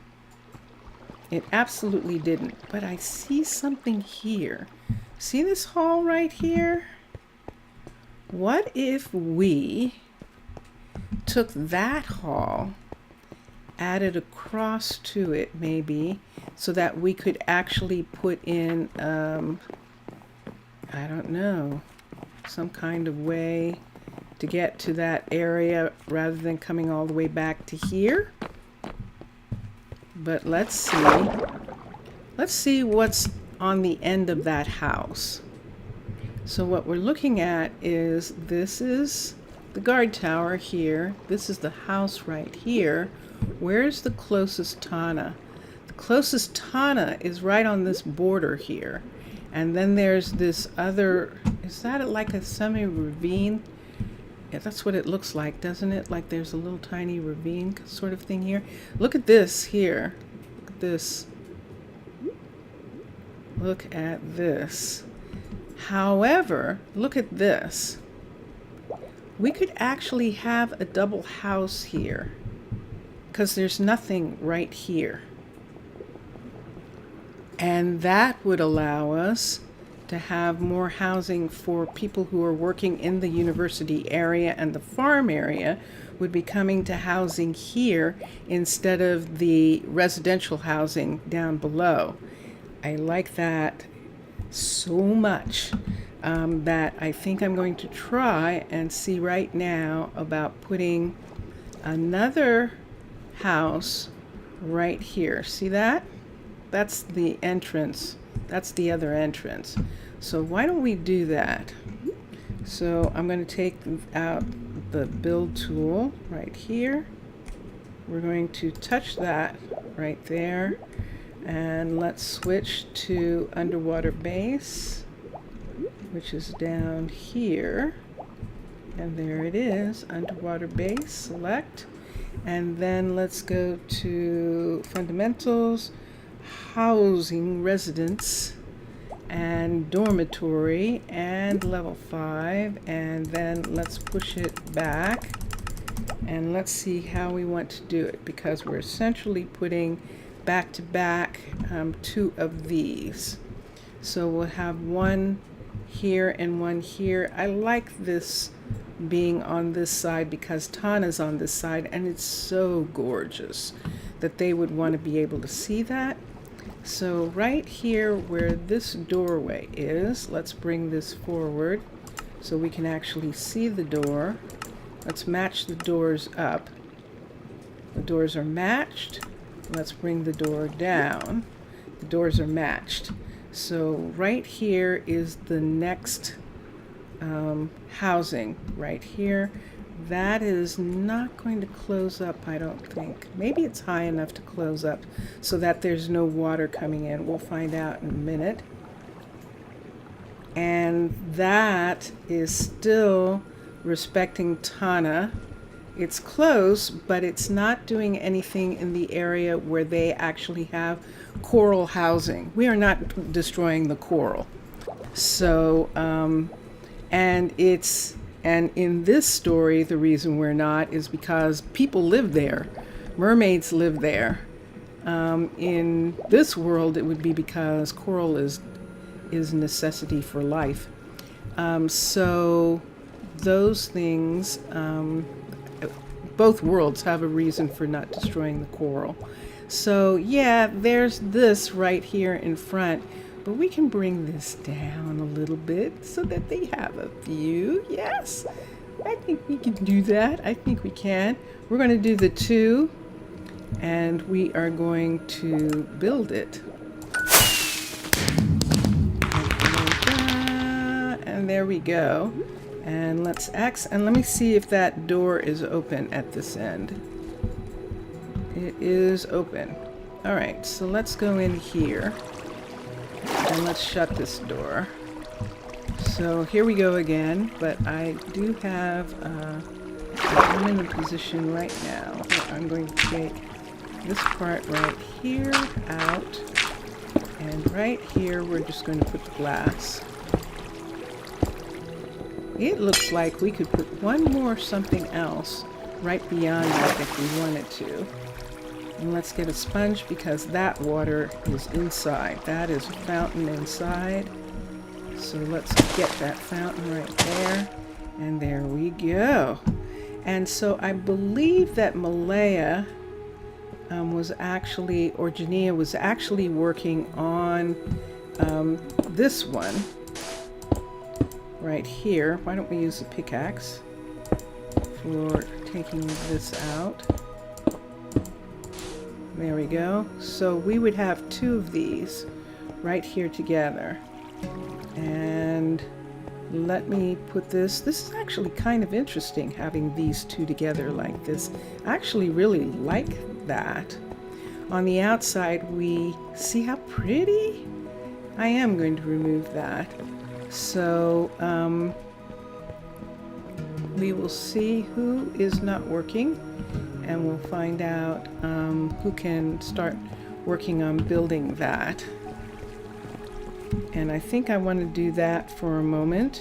It absolutely didn't. But I see something here. See this hall right here? What if we took that hall, added across to it maybe, so that we could actually put in, I don't know, some kind of way to get to that area rather than coming all the way back to here? But let's see. Let's see what's on the end of that house. So what we're looking at is, this is the guard tower here. This is the house right here. Where's the closest Tana? The closest Tana is right on this border here. And then there's this other, is that like a semi-ravine? Yeah, that's what it looks like, doesn't it? Like there's a little tiny ravine sort of thing here. Look at this here. Look at this. Look at this. However, look at this. We could actually have a double house here because there's nothing right here. And that would allow us to have more housing for people who are working in the university area, and the farm area would be coming to housing here instead of the residential housing down below. I like that so much that I think I'm going to try and see right now about putting another house right here. See that? That's the entrance. That's the other entrance. So why don't we do that? So I'm going to take out the build tool right here. We're going to touch that right there. And let's switch to underwater base, which is down here. And there it is, underwater base, select. And then let's go to fundamentals, housing, residence, and dormitory, and level 5. And then let's push it back. And let's see how we want to do it, because we're essentially putting back to back two of these. So we'll have one here and one here. I like this being on this side because Tana's on this side, and it's so gorgeous that they would want to be able to see that. So right here where this doorway is, let's bring this forward so we can actually see the door. Let's match the doors up. The doors are matched. Let's bring the door down. The doors are matched. So right here is the next housing right here. That is not going to close up, I don't think. Maybe it's high enough to close up so that there's no water coming in. We'll find out in a minute. And that is still respecting Tana. It's close, but it's not doing anything in the area where they actually have coral housing. We are not destroying the coral. So, and in this story, the reason we're not is because people live there. Mermaids live there. In this world, it would be because coral is necessity for life. So those things, both worlds have a reason for not destroying the coral. So yeah, there's this right here in front, but we can bring this down a little bit so that they have a view. Yes, I think we can do that. I think we can. We're going to do the 2, and we are going to build it. And there we go. And let's X, and let me see if that door is open at this end. It is open. All right, so let's go in here and let's shut this door. So here we go again, but I do have, I'm in a position right now where I'm going to take this part right here out, and right here we're just going to put the glass. It looks like we could put one more something else right beyond that if we wanted to. And let's get a sponge because that water is inside. That is a fountain inside. So let's get that fountain right there. And there we go. And so I believe that Malaya was actually, or Jania was actually working on this one right here. Why don't we use a pickaxe for taking this out? There we go. So we would have two of these right here together. And let me put this. This is actually kind of interesting having these two together like this. I actually really like that. On the outside, we see how pretty. I am going to remove that. So we will see who is not working, and we'll find out who can start working on building that. And I think I want to do that for a moment,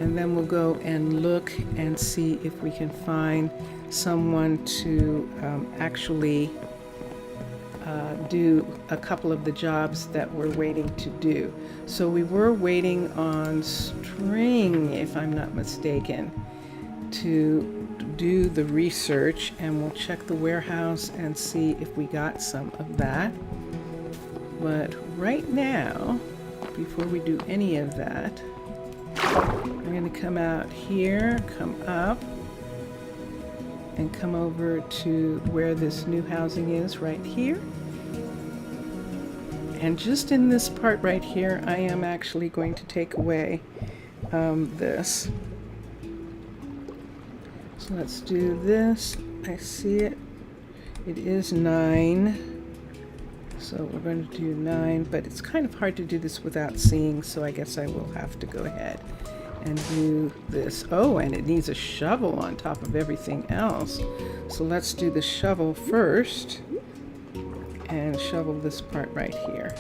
and then we'll go and look and see if we can find someone to actually do a couple of the jobs that we're waiting to do. So we were waiting on String, if I'm not mistaken, to do the research, and we'll check the warehouse and see if we got some of that. But right now, before we do any of that, I'm going to come out here, come up, and come over to where this new housing is right here. And just in this part right here, I am actually going to take away this. So let's do this. I see it. It is 9. So we're going to do 9, but it's kind of hard to do this without seeing, so I guess I will have to go ahead and do this. Oh, and it needs a shovel on top of everything else. So let's do the shovel first and shovel this part right here.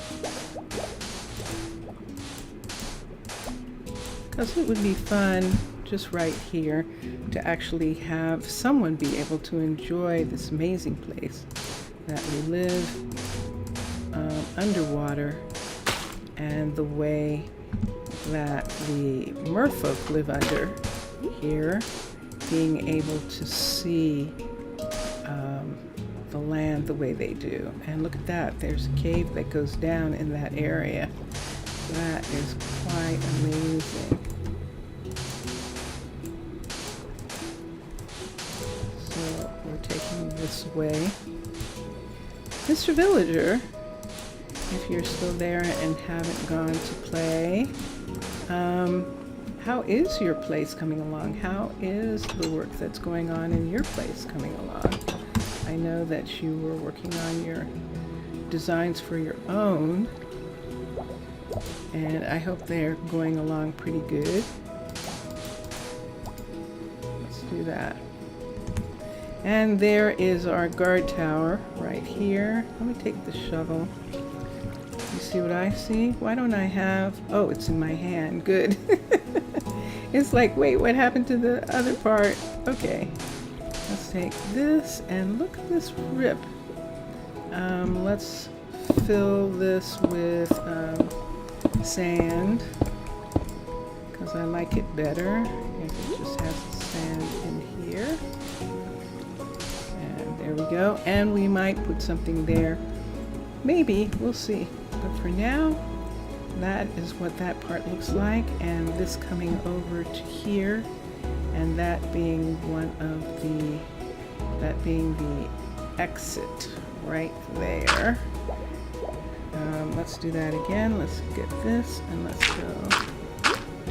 Because it would be fun just right here to actually have someone be able to enjoy this amazing place that we live underwater, and the way that the merfolk live under here, being able to see the land the way they do. And look at that, there's a cave that goes down in that area. That is quite amazing. So we're taking this way. Mr. Villager, if you're still there and haven't gone to play, how is your place coming along? How is the work that's going on in your place coming along? I know that you were working on your designs for your own, and I hope they're going along pretty good. Let's do that. And there is our guard tower right here. Let me take the shovel. You see what I see? Why don't I have... Oh, it's in my hand. Good. It's like, wait, what happened to the other part? Okay. Let's take this, and look at this rip. Let's fill this with sand, because I like it better if it just has the sand in here. And there we go. And we might put something there. Maybe. We'll see. But for now, that is what that part looks like, and this coming over to here, and that being the exit right there. Let's do that again. Let's get this, and let's go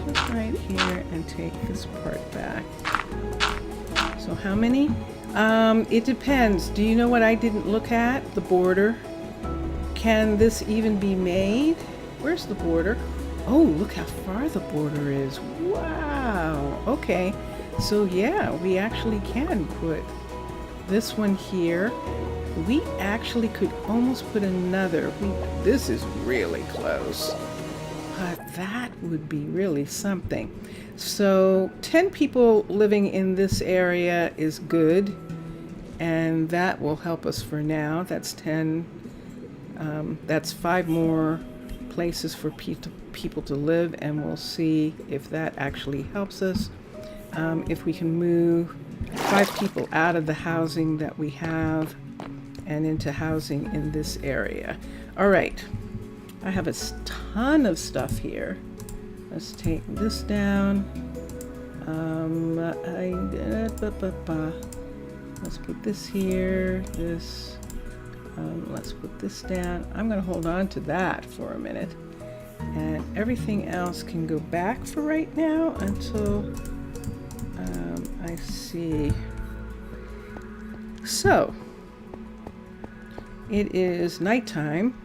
just right here and take this part back. So how many? It depends. Do you know what I didn't look at? The border. Can this even be made? Where's the border? Oh, look how far the border is. Wow. Okay. So yeah, we actually can put this one here. We actually could almost put another. This is really close. But that would be really something. So 10 people living in this area is good. And that will help us for now. That's 10. That's 5 more places for people to live. And we'll see if that actually helps us. If we can move 5 people out of the housing that we have and into housing in this area. All right. I have a ton of stuff here. Let's take this down. Let's put this here. This. Let's put this down. I'm going to hold on to that for a minute. And everything else can go back for right now until I see. So, it is nighttime.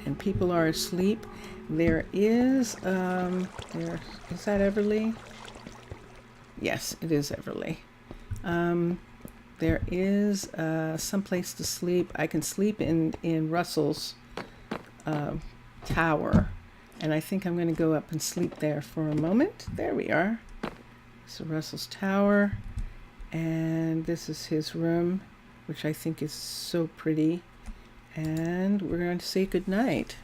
And people are asleep. There is, is that Everly? Yes, it is Everly. There is some place to sleep. I can sleep in Russell's tower. And I think I'm going to go up and sleep there for a moment. There we are. So Russell's tower. And this is his room, which I think is so pretty. And we're going to say goodnight.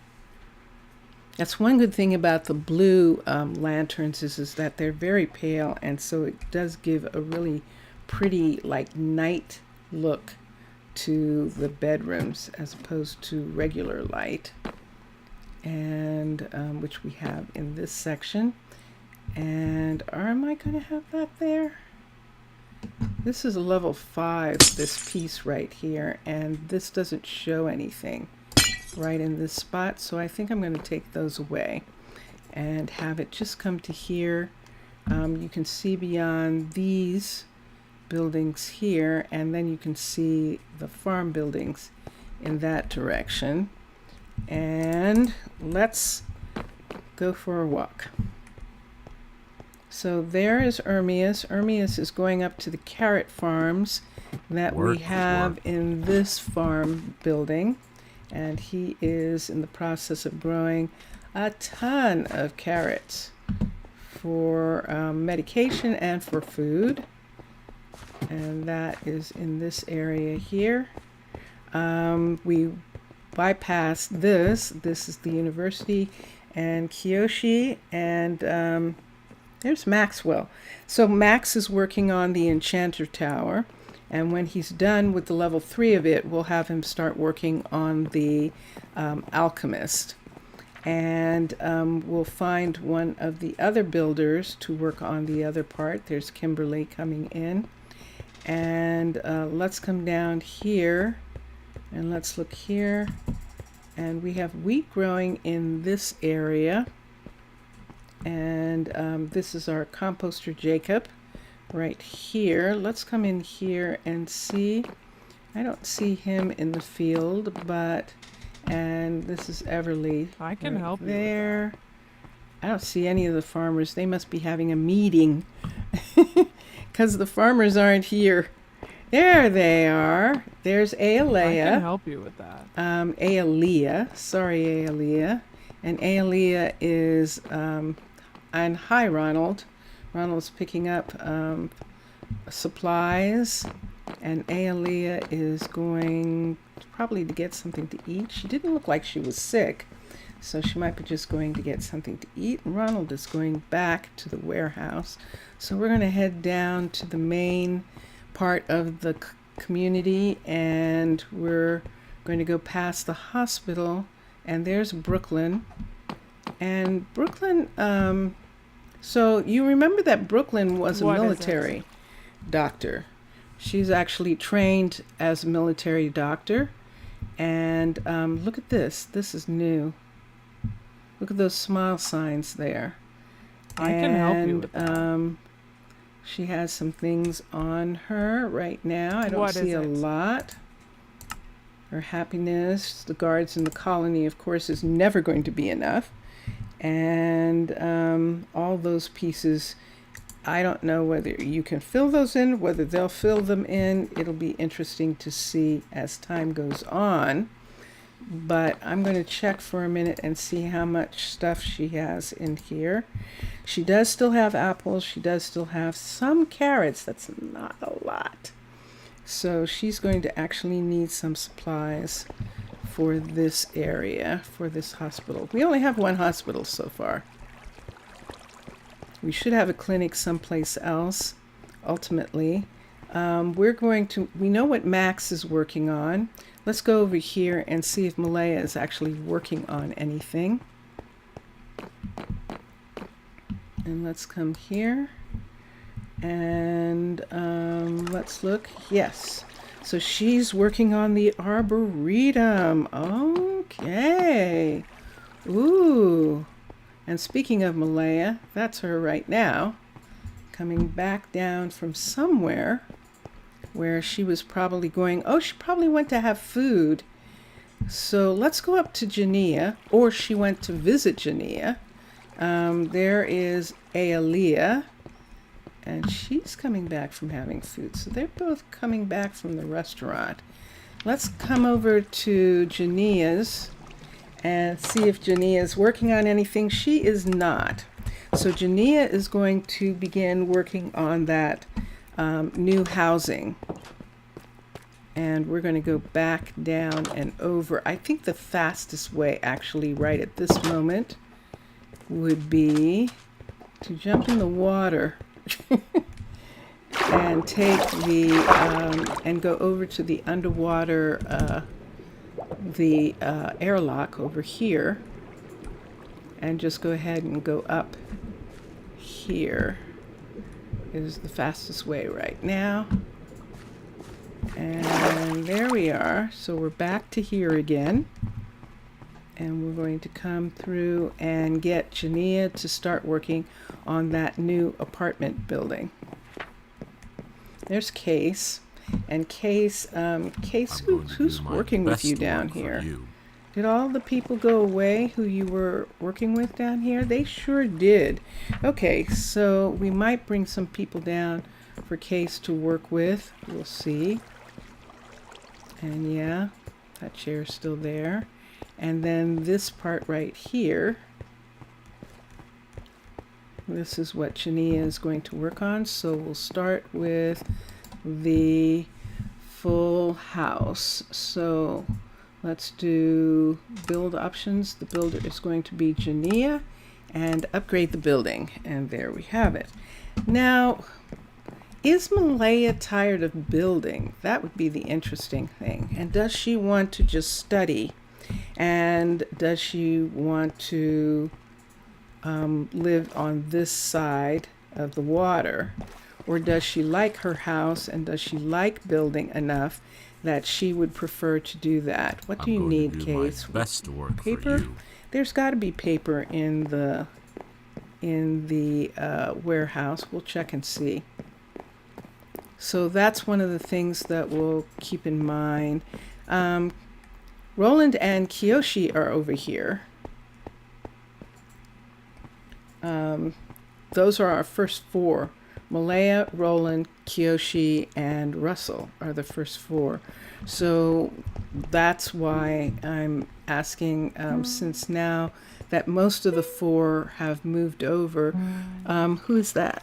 That's one good thing about the blue lanterns is that they're very pale, and so it does give a really pretty like night look to the bedrooms as opposed to regular light, and which we have in this section. And am I going to have that there? This is a level 5, this piece right here, and this doesn't show anything right in this spot, so I think I'm going to take those away and have it just come to here. You can see beyond these buildings here, and then you can see the farm buildings in that direction. And let's go for a walk. So there is Ermias. Ermias is going up to the carrot farms that we have in this farm building. And he is in the process of growing a ton of carrots for medication and for food. And that is in this area here. We bypassed this. This is the university and Kiyoshi, and there's Maxwell. So Max is working on the Enchanter Tower, and when he's done with the level 3 of it, we'll have him start working on the Alchemist. And we'll find one of the other builders to work on the other part. There's Kimberly coming in. And let's come down here, and let's look here. And we have wheat growing in this area. And this is our composter Jacob right here. Let's come in here and see. I don't see him in the field, but, and this is Everly. I can right help you there. I don't see any of the farmers. They must be having a meeting because the farmers aren't here. There they are. There's Aelea. I can help you with that. Aelea. Sorry, Aelea. And Aelea is, and hi, Ronald. Ronald's picking up supplies, and Aelea is going probably to get something to eat. She didn't look like she was sick, so she might be just going to get something to eat. And Ronald is going back to the warehouse. So we're going to head down to the main part of the community, and we're going to go past the hospital, and there's Brooklyn. And Brooklyn, so you remember that Brooklyn was a military doctor. She's actually trained as a military doctor. And look at this. This is new. Look at those smile signs there. I can help you with that. She has some things on her right now. I don't What see is a it? lot. Her happiness, the guards in the colony, of course, is never going to be enough. And all those pieces, I don't know whether you can fill those in, whether they'll fill them in. It'll be interesting to see as time goes on. But I'm going to check for a minute and see how much stuff she has in here. She does still have apples. She does still have some carrots. That's not a lot. So she's going to actually need some supplies for this area, for this hospital. We only have one hospital so far. We should have a clinic someplace else, ultimately. We know what Max is working on. Let's go over here and see if Malaya is actually working on anything. And let's come here. And let's look. Yes. So she's working on the Arboretum. Okay. Ooh. And speaking of Malaya, that's her right now. Coming back down from somewhere where she was probably going. Oh, she probably went to have food. So let's go up to Jania, or she went to visit Jania. There is Aaliyah, and she's coming back from having food. So they're both coming back from the restaurant. Let's come over to Jania's and see if Jania is working on anything. She is not. So Jania is going to begin working on that new housing. And we're going to go back down and over. I think the fastest way, actually, right at this moment, would be to jump in the water and take and go over to the underwater, airlock over here, and just go ahead and go up here. Is the fastest way right now. And there we are. So we're back to here again. And we're going to come through and get Jania to start working on that new apartment building. There's Case. And Case, who's working with you down here? Did all the people go away who you were working with down here? They sure did. Okay, so we might bring some people down for Case to work with. We'll see. And yeah, that chair's still there. And then this part right here, this is what Jania is going to work on. So we'll start with the full house. So let's do build options. The builder is going to be Jania, and upgrade the building. And there we have it. Now, is Malaya tired of building? That would be the interesting thing. And does she want to just study? And does she want to live on this side of the water? Or does she like her house, and does she like building enough that she would prefer to do that? What do you need, Case? Best to work paper? For you. There's got to be paper in the warehouse. We'll check and see. So that's one of the things that we'll keep in mind. Roland and Kiyoshi are over here. Those are our first four. Malaya, Roland, Kiyoshi, and Russell are the first four. So that's why I'm asking, since now that most of the four have moved over, who is that?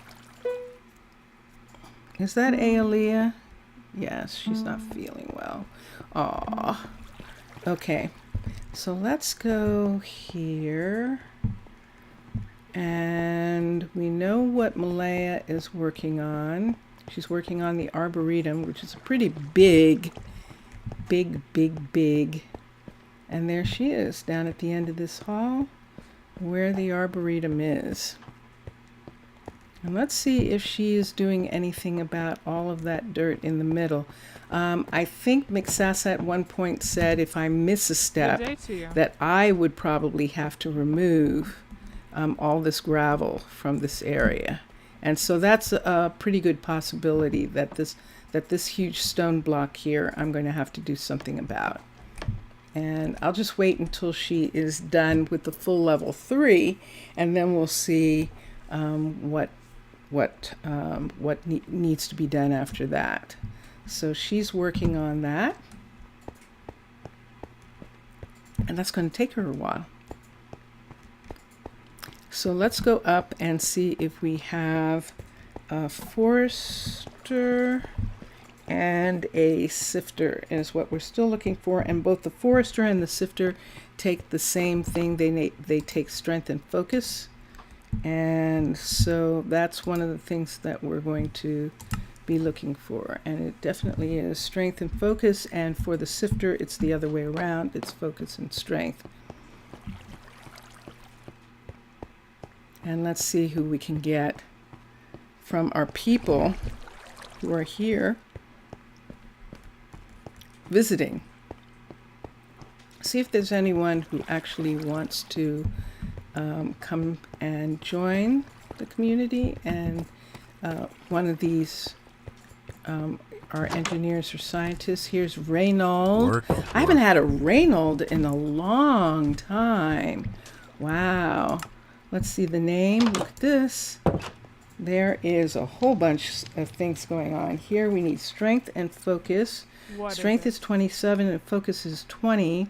Is that Aaliyah? Yes, she's not feeling well. Aw. Okay, so let's go here. And we know what Malaya is working on. She's working on the Arboretum, which is a pretty big. And there she is, down at the end of this hall, where the Arboretum is. And let's see if she is doing anything about all of that dirt in the middle. I think McSassa at one point said if I miss a step Good day to you. that I would probably have to remove all this gravel from this area. And so that's a pretty good possibility that this huge stone block here I'm going to have to do something about. And I'll just wait until she is done with the full level 3, and then we'll see what needs to be done after that. So she's working on that, and that's going to take her a while. So let's go up and see if we have a forester and a sifter is what we're still looking for. And both the forester and the sifter take the same thing. They take strength and focus. And so that's one of the things that we're going to be looking for. And it definitely is strength and focus. And for the sifter, it's the other way around. It's focus and strength. And let's see who we can get from our people who are here visiting. See if there's anyone who actually wants to come and join the community. And one of these are engineers or scientists. Here's Reynold. I haven't had a Reynold in a long time. Wow. Let's see the name. Look at this. There is a whole bunch of things going on here. We need strength and focus. Strength is 27 and focus is 20.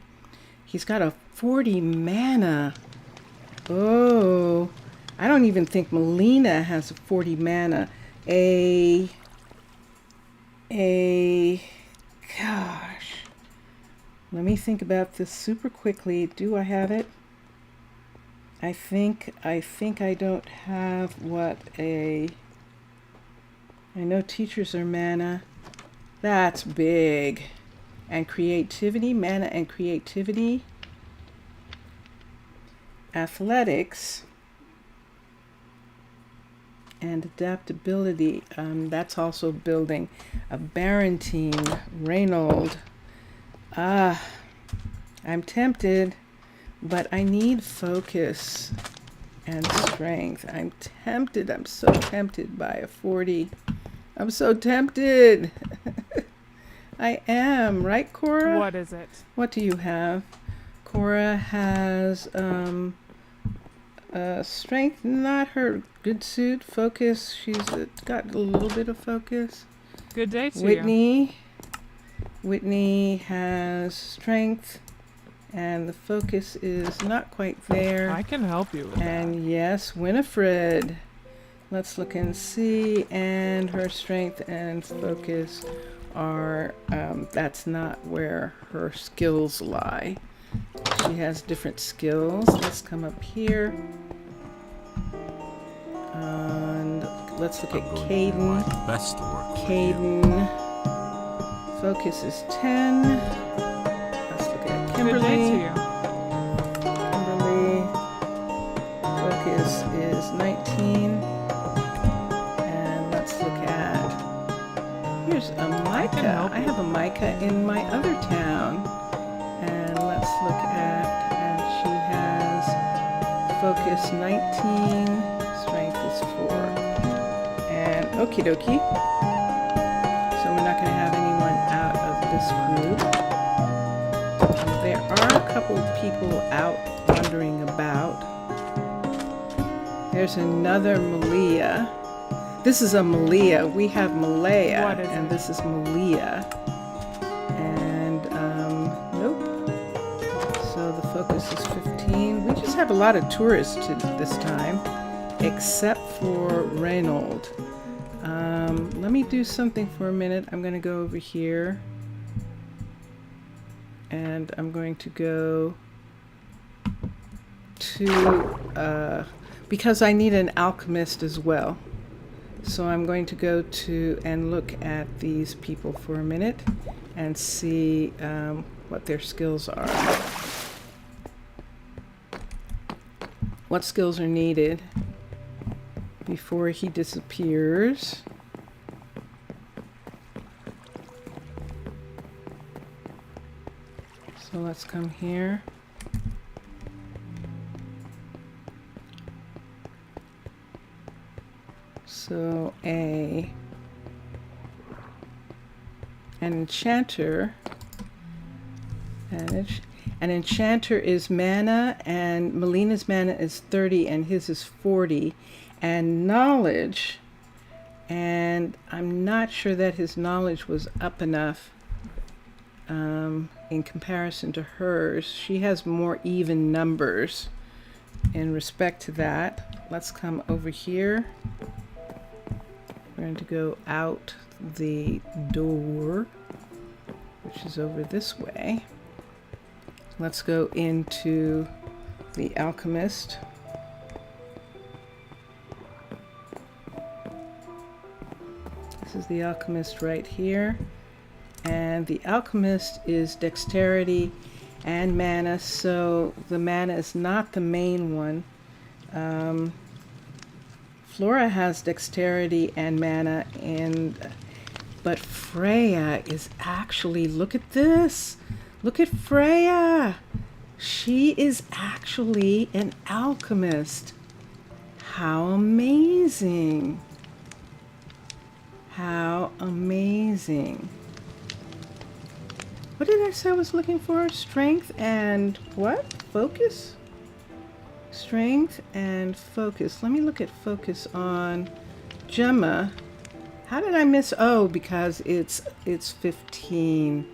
He's got a 40 mana. Oh, I don't even think Melina has a 40 mana. Gosh. Let me think about this super quickly. Do I have it? I think I don't have I know teachers are mana. That's big. And creativity, mana and creativity. Athletics. And adaptability. That's also building. A Barentine, Reynold. I'm tempted. But I need focus and strength. I'm tempted. I'm so tempted by a 40. I'm so tempted. I am. Right, Cora? What is it? What do you have? Cora has strength, not her good suit. Focus. She's got a little bit of focus. Good day to you. Whitney has strength. And the focus is not quite there. I can help you with and yes, Winifred. Let's look and see. And her strength and focus are, that's not where her skills lie. She has different skills. Let's come up here. And let's look at Caden. Best work. Caden. Focus is 10. Good day to you. Kimberly, focus is 19. And let's look at, here's a Micah. I have a Micah in my other town. And let's look at, and she has focus 19, strength is 4. And okie dokie. So we're not going to have anyone out of this group. There are a couple of people out wandering about. There's another Malia. This is a Malia. We have Malaya, and this is Malia. And nope. So the focus is 15. We just have a lot of tourists this time, except for Reynold. Let me do something for a minute. I'm going to go over here. And I'm going to go to, because I need an alchemist as well. So I'm going to go to and look at these people for a minute and see what their skills are. What skills are needed. before he disappears. So let's come here. So an enchanter, an enchanter is mana, and Melina's mana is 30 and his is 40, and knowledge, and I'm not sure that his knowledge was up enough in comparison to hers. She has more even numbers in respect to that. Let's come over here. We're going to go out the door, which is over this way. Let's go into the Alchemist. This is the Alchemist right here. And the Alchemist is dexterity and mana, so the mana is not the main one. Flora has dexterity and mana, but Freya is actually, look at this. Look at Freya. She is actually an alchemist. How amazing. How amazing. What did I say I was looking for? Strength and what? Focus? Strength and focus. Let me look at focus on Gemma. How did I miss? Oh, because it's 15.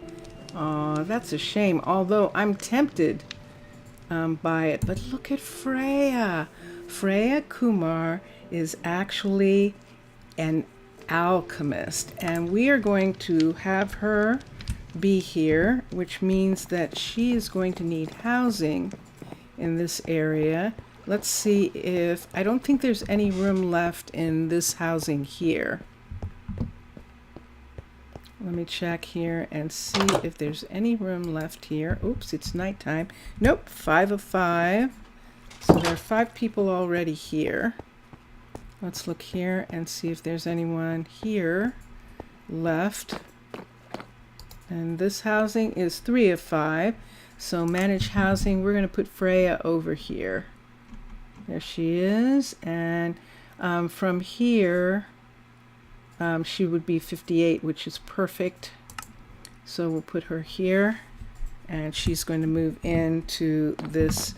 Oh, that's a shame. Although I'm tempted by it. But look at Freya. Freya Kumar is actually an alchemist. And we are going to have her be here, which means that she is going to need housing in this area. Let's see if, I don't think there's any room left in this housing here. Let me check here and see if there's any room left here. Oops, it's nighttime. Nope, 5 of 5. So there are 5 people already here. Let's look here and see if there's anyone here left. And this housing is 3 of 5. So manage housing, we're going to put Freya over here. There she is. And from here, she would be 58, which is perfect. So we'll put her here. And she's going to move into this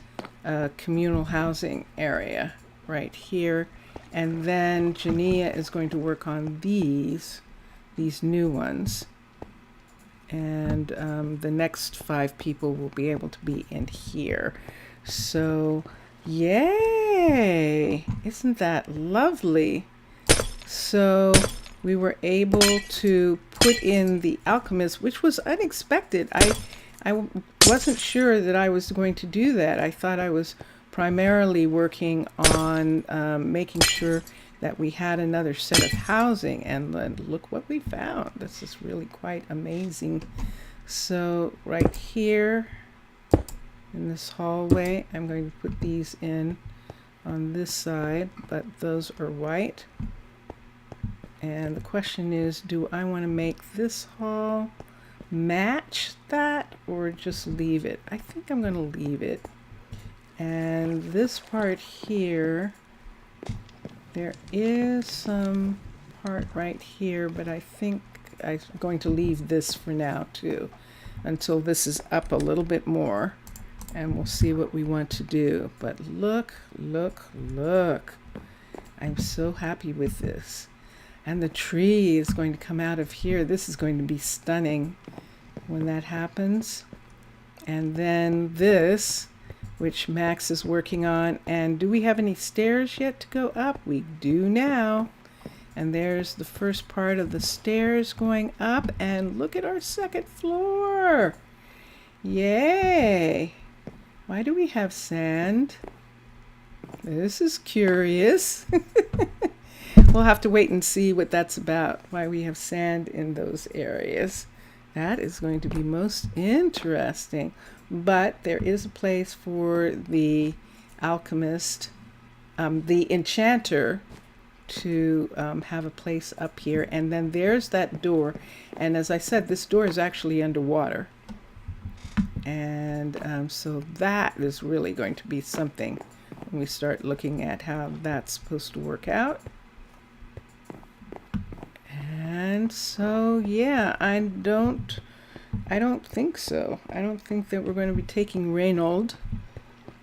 communal housing area right here. And then Jania is going to work on these new ones. And the next 5 people will be able to be in here. So, yay! Isn't that lovely? So, we were able to put in the Alchemist, which was unexpected. I wasn't sure that I was going to do that. I thought I was primarily working on making sure that we had another set of housing, and look what we found. This is really quite amazing. So right here in this hallway, I'm going to put these in on this side, but those are white. And the question is, do I want to make this hall match that or just leave it? I think I'm going to leave it. And this part here, there is some part right here, but I think I'm going to leave this for now too, until this is up a little bit more, and we'll see what we want to do. But look, look, look. I'm so happy with this. And the tree is going to come out of here. This is going to be stunning when that happens. And then this, which Max is working on. And do we have any stairs yet to go up? We do now. And there's the first part of the stairs going up. And look at our second floor. Yay! Why do we have sand? This is curious. We'll have to wait and see what that's about, why we have sand in those areas. That is going to be most interesting. But there is a place for the alchemist, the enchanter, to have a place up here. And then there's that door. And as I said, this door is actually underwater. And so that is really going to be something when we start looking at how that's supposed to work out. And so, yeah, I don't think so. I don't think that we're going to be taking Reynold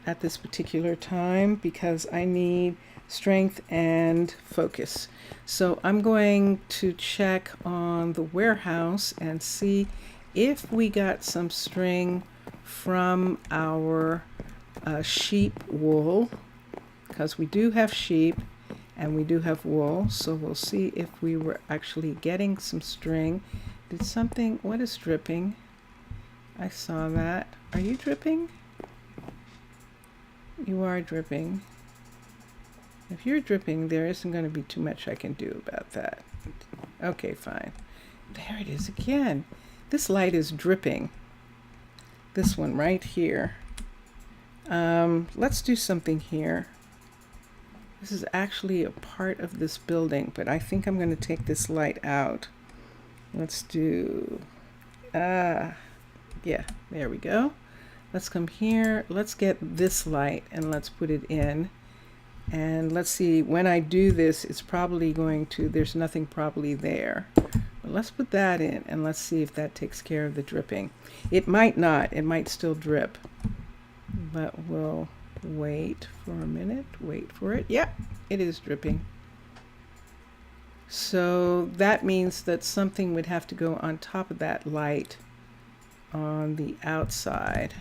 at this particular time because I need strength and focus. So I'm going to check on the warehouse and see if we got some string from our sheep wool, because we do have sheep and we do have wool. So we'll see if we were actually getting some string. Did something, what is dripping? I saw that. Are you dripping? You are dripping. If you're dripping, there isn't going to be too much I can do about that. Okay, fine. There it is again. This light is dripping. This one right here. Let's do something here. This is actually a part of this building, but I think I'm going to take this light out. Let's do, yeah, there we go. Let's come here. Let's get this light and let's put it in. And let's see, when I do this, it's probably going to, there's nothing probably there. But let's put that in and let's see if that takes care of the dripping. It might not, it might still drip. But we'll wait for a minute, wait for it. Yep, it is dripping. So that means that something would have to go on top of that light on the outside.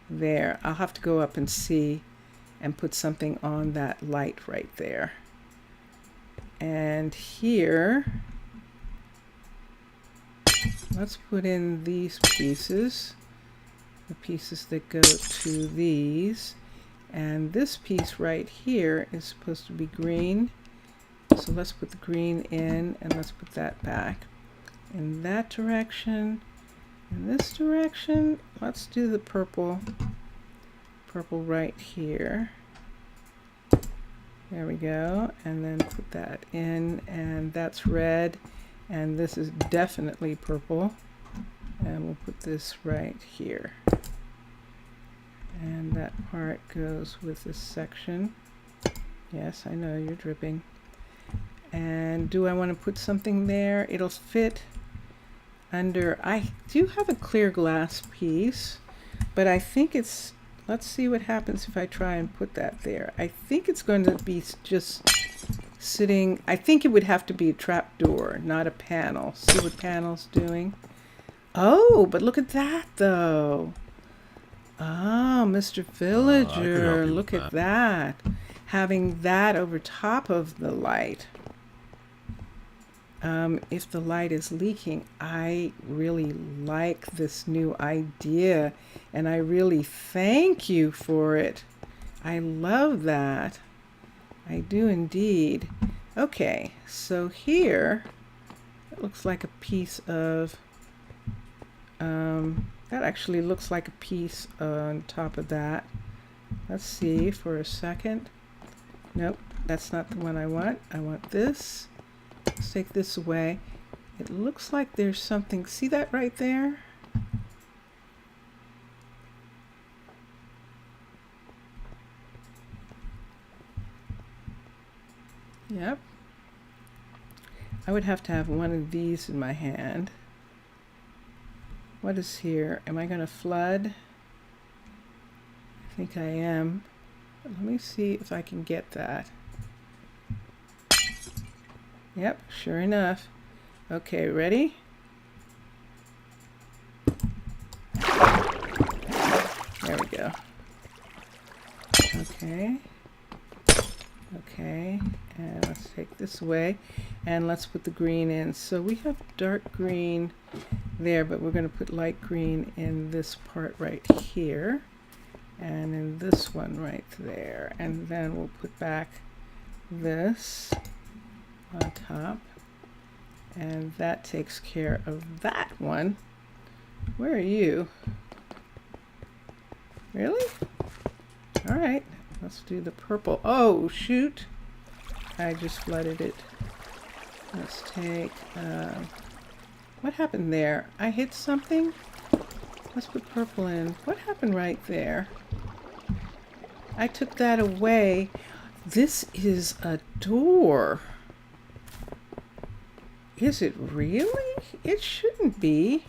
There, I'll have to go up and see and put something on that light right there. And here, let's put in these pieces, the pieces that go to these. And this piece right here is supposed to be green. So let's put the green in and let's put that back. In that direction, in this direction, let's do the purple. Purple right here. There we go. And then put that in, and that's red. And this is definitely purple. And we'll put this right here. And that part goes with this section. Yes, I know you're dripping. And do I want to put something there? It'll fit under, I do have a clear glass piece, but I think it's, let's see what happens if I try and put that there. I think it's going to be just sitting, I think it would have to be a trap door, not a panel. See what panel's doing? Oh, but look at that though. Oh, Mr. Villager, look at that. Having that over top of the light. If the light is leaking, I really like this new idea, and I really thank you for it. I love that. I do indeed. Okay, so here it looks like a piece of, that actually looks like a piece on top of that. Let's see for a second. Nope, that's not the one I want. I want this. Let's take this away. It looks like there's something, see that right there? Yep. I would have to have one of these in my hand. What is here? Am I going to flood? I think I am. Let me see if I can get that. Yep, sure enough. Okay, ready? There we go. Okay. Okay, and let's take this away and let's put the green in. So we have dark green there, but we're going to put light green in this part right here and in this one right there. And then we'll put back this on top, and that takes care of that one. Where are you? Really? All right, let's do the purple. Oh, shoot. I just flooded it. Let's take, what happened there? I hit something? Let's put purple in. What happened right there? I took that away. This is a door. Is it really? It shouldn't be.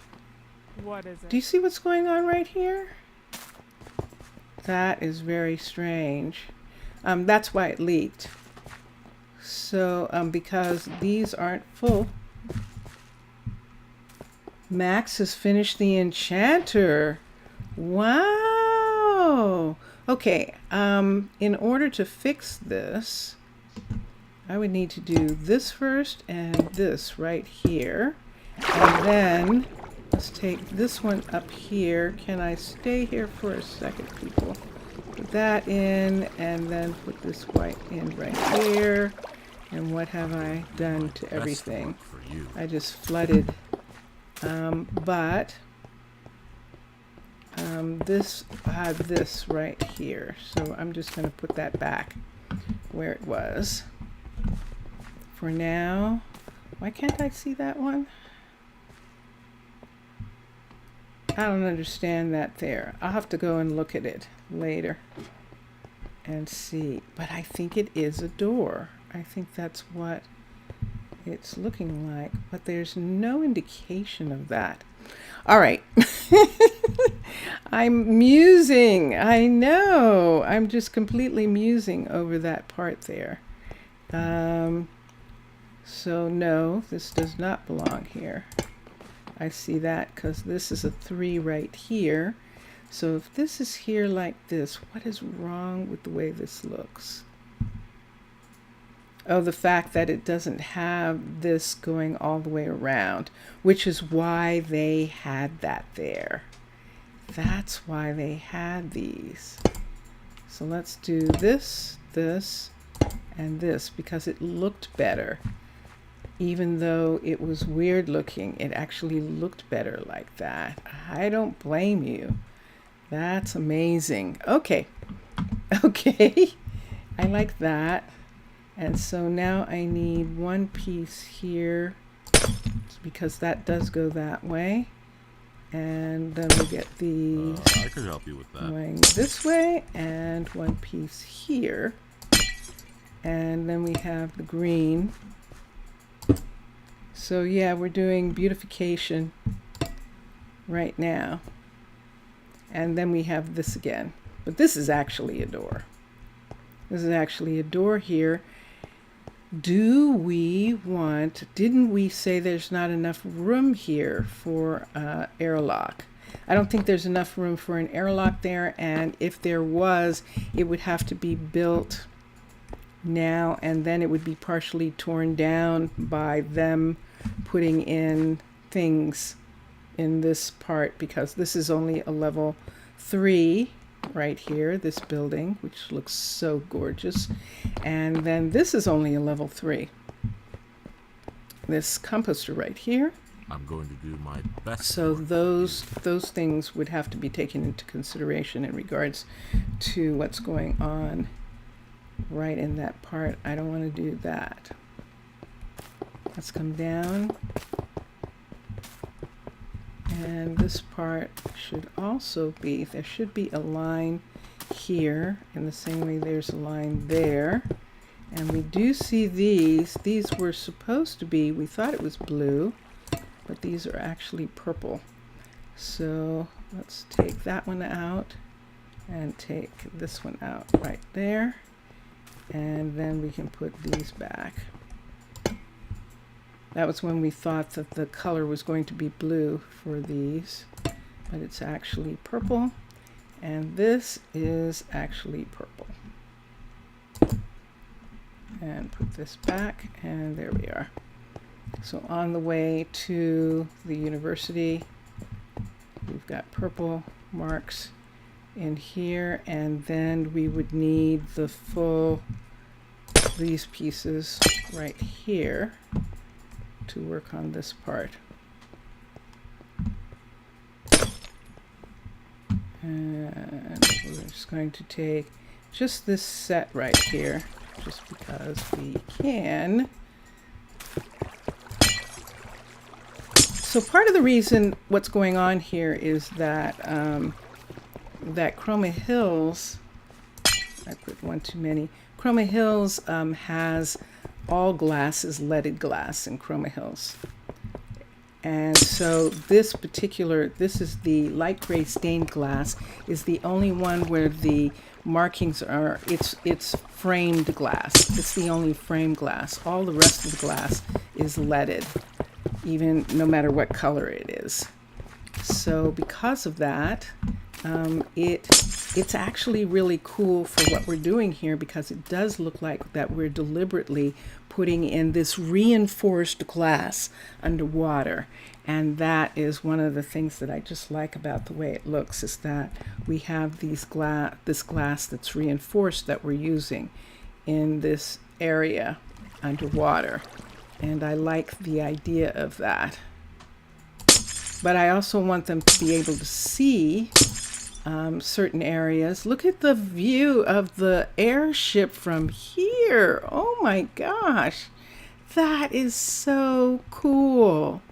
What is it? Do you see what's going on right here? That is very strange. That's why it leaked. So, because these aren't full. Max has finished the enchanter. Wow. Okay, in order to fix this, I would need to do this first and this right here. And then let's take this one up here. Can I stay here for a second, people? Put that in and then put this white in right here. And what have I done to everything? For you. I just flooded. This had this right here. So I'm just going to put that back where it was. For now, why can't I see that one? I don't understand that there. I'll have to go and look at it later and see. But I think it is a door. I think that's what it's looking like. But there's no indication of that. All right. I'm musing. I know. I'm just completely musing over that part there. So no, this does not belong here. I see that because this is a 3 right here. So if this is here like this, what is wrong with the way this looks? Oh, the fact that it doesn't have this going all the way around, which is why they had that there. That's why they had these. So let's do this, this, and this because it looked better. Even though it was weird looking, it actually looked better like that. I don't blame you. That's amazing. Okay. Okay. I like that. And so now I need one piece here because that does go that way. And then we get these I could help you with that. going this way and one piece here. And then we have the green. So yeah, we're doing beautification right now. And then we have this again. But this is actually a door. This is actually a door here. Didn't we say there's not enough room here for airlock? I don't think there's enough room for an airlock there. And if there was, it would have to be built now, and then it would be partially torn down by them putting in things in this part, because this is only a level 3 right here, this building, which looks so gorgeous, and then this is only a level 3. This composter right here. I'm going to do my best. So those things would have to be taken into consideration in regards to what's going on right in that part. I don't want to do that. Let's come down. And this part should also be, there should be a line here in the same way there's a line there. And we do see these. These were supposed to be, we thought it was blue, but these are actually purple. So let's take that one out and take this one out right there. And then we can put these back. That was when we thought that the color was going to be blue for these, but it's actually purple. And this is actually purple. And put this back, and there we are. So on the way to the university, we've got purple marks in here, and then we would need the full, these pieces right here to work on this part. And we're just going to take just this set right here just because we can. So part of the reason what's going on here is that that Chroma Hills, I put one too many. Chroma Hills has all glass is leaded glass in Chroma Hills. And so this is the light gray stained glass, is the only one where the markings are, it's framed glass. It's the only framed glass. All the rest of the glass is leaded, even no matter what color it is. So because of that, it's actually really cool for what we're doing here, because it does look like that we're deliberately putting in this reinforced glass underwater. And that is one of the things that I just like about the way it looks, is that we have this glass that's reinforced that we're using in this area underwater. And I like the idea of that. But I also want them to be able to see certain areas. Look at the view of the airship from here. Oh my gosh, that is so cool.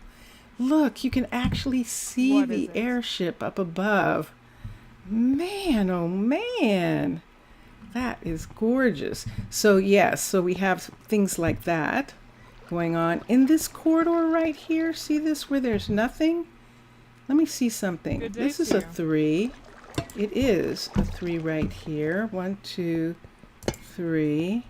Look, you can actually see the airship up above. Man, oh man, that is gorgeous. So yes, so we have things like that going on in this corridor right here. See this, where there's nothing? Let me see something. This is a 3. It is a 3 right here. 1, 2, 3.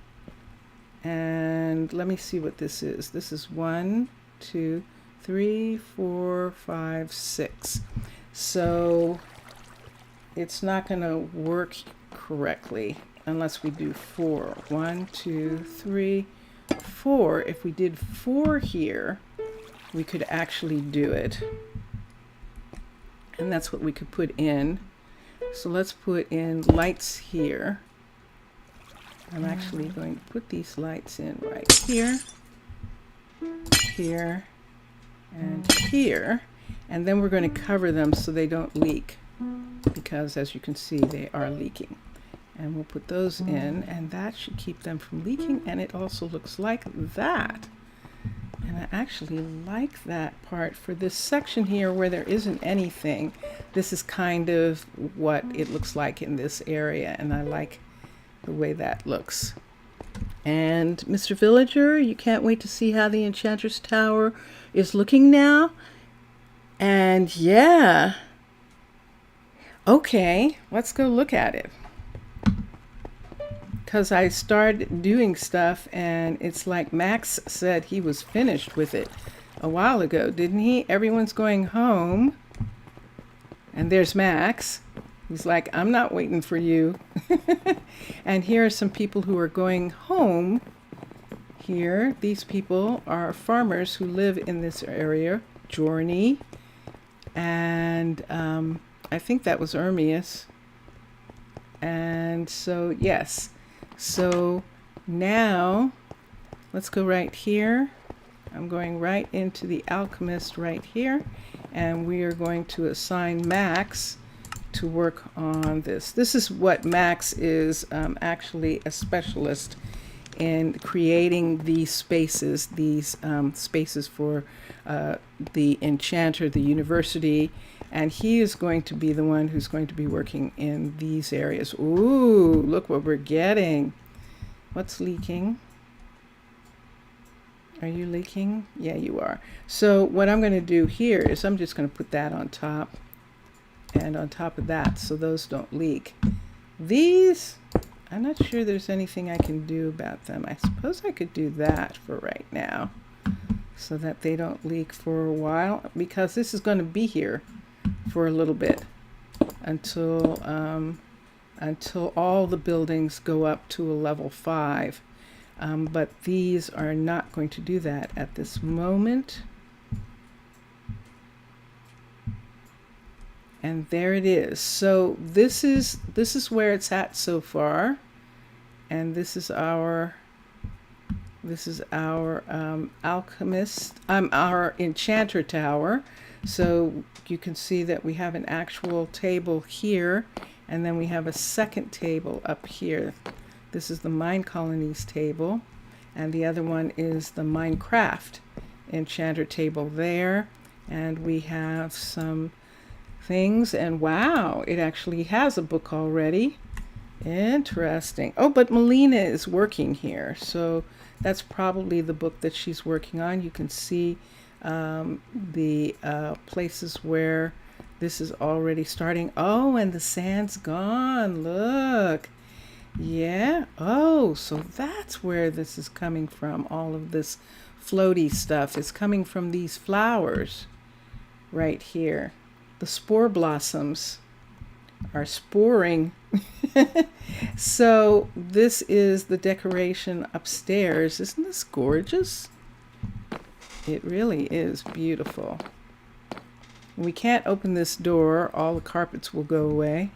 And let me see what this is. This is 1, 2, 3, 4, 5, 6. So it's not going to work correctly unless we do 4. 1, 2, 3, 4. If we did 4 here, we could actually do it. And that's what we could put in. So let's put in lights here. I'm actually going to put these lights in right here, here, and here. And then we're going to cover them so they don't leak, because as you can see, they are leaking. And we'll put those in, and that should keep them from leaking. And it also looks like that. And I actually like that part for this section here where there isn't anything. This is kind of what it looks like in this area, and I like the way that looks. And Mr. Villager, you can't wait to see how the Enchantress Tower is looking now. And yeah. Okay, let's go look at it. Because I started doing stuff, and it's like Max said he was finished with it a while ago, didn't he? Everyone's going home. And there's Max. He's like, I'm not waiting for you. And here are some people who are going home. Here, these people are farmers who live in this area. Journey. And I think that was Ermias. And so, yes. So now, let's go right here. I'm going right into the Alchemist right here. And we are going to assign Max to work on this. This is what Max is actually a specialist in creating these spaces for the Enchanter, the university. And he is going to be the one who's going to be working in these areas. Ooh, look what we're getting. What's leaking? Are you leaking? Yeah, you are. So what I'm going to do here is I'm just going to put that on top and on top of that so those don't leak. These, I'm not sure there's anything I can do about them. I suppose I could do that for right now so that they don't leak for a while, because this is going to be here for a little bit until all the buildings go up to a level 5. But these are not going to do that at this moment. And there it is. So this is where it's at so far. And this is our Alchemist, our Enchanter Tower. So you can see that we have an actual table here, and then we have a second table up here This is the Minecolonies table, and the other one is the Minecraft enchanter table there. And we have some things, and wow, it actually has a book already. Interesting. Oh, but Melina is working here, so that's probably the book that she's working on. You can see the places where this is already starting. Oh, and the sand's gone. Look. Yeah. Oh, so that's where this is coming from. All of this floaty stuff is coming from these flowers right here. The spore blossoms are sporing. So this is the decoration upstairs. Isn't this gorgeous? It really is beautiful. We can't open this door. All the carpets will go away.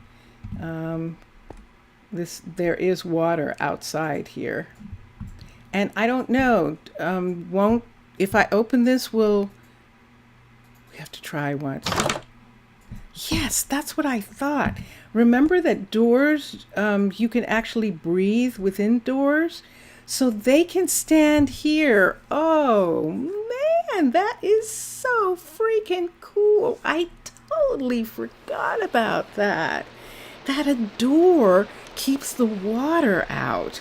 There is water outside here. And I don't know, if I open this, we have to try once. Yes, that's what I thought. Remember that doors, you can actually breathe within doors? So they can stand here. Oh, man, that is so freaking cool. I totally forgot about that. That a door keeps the water out.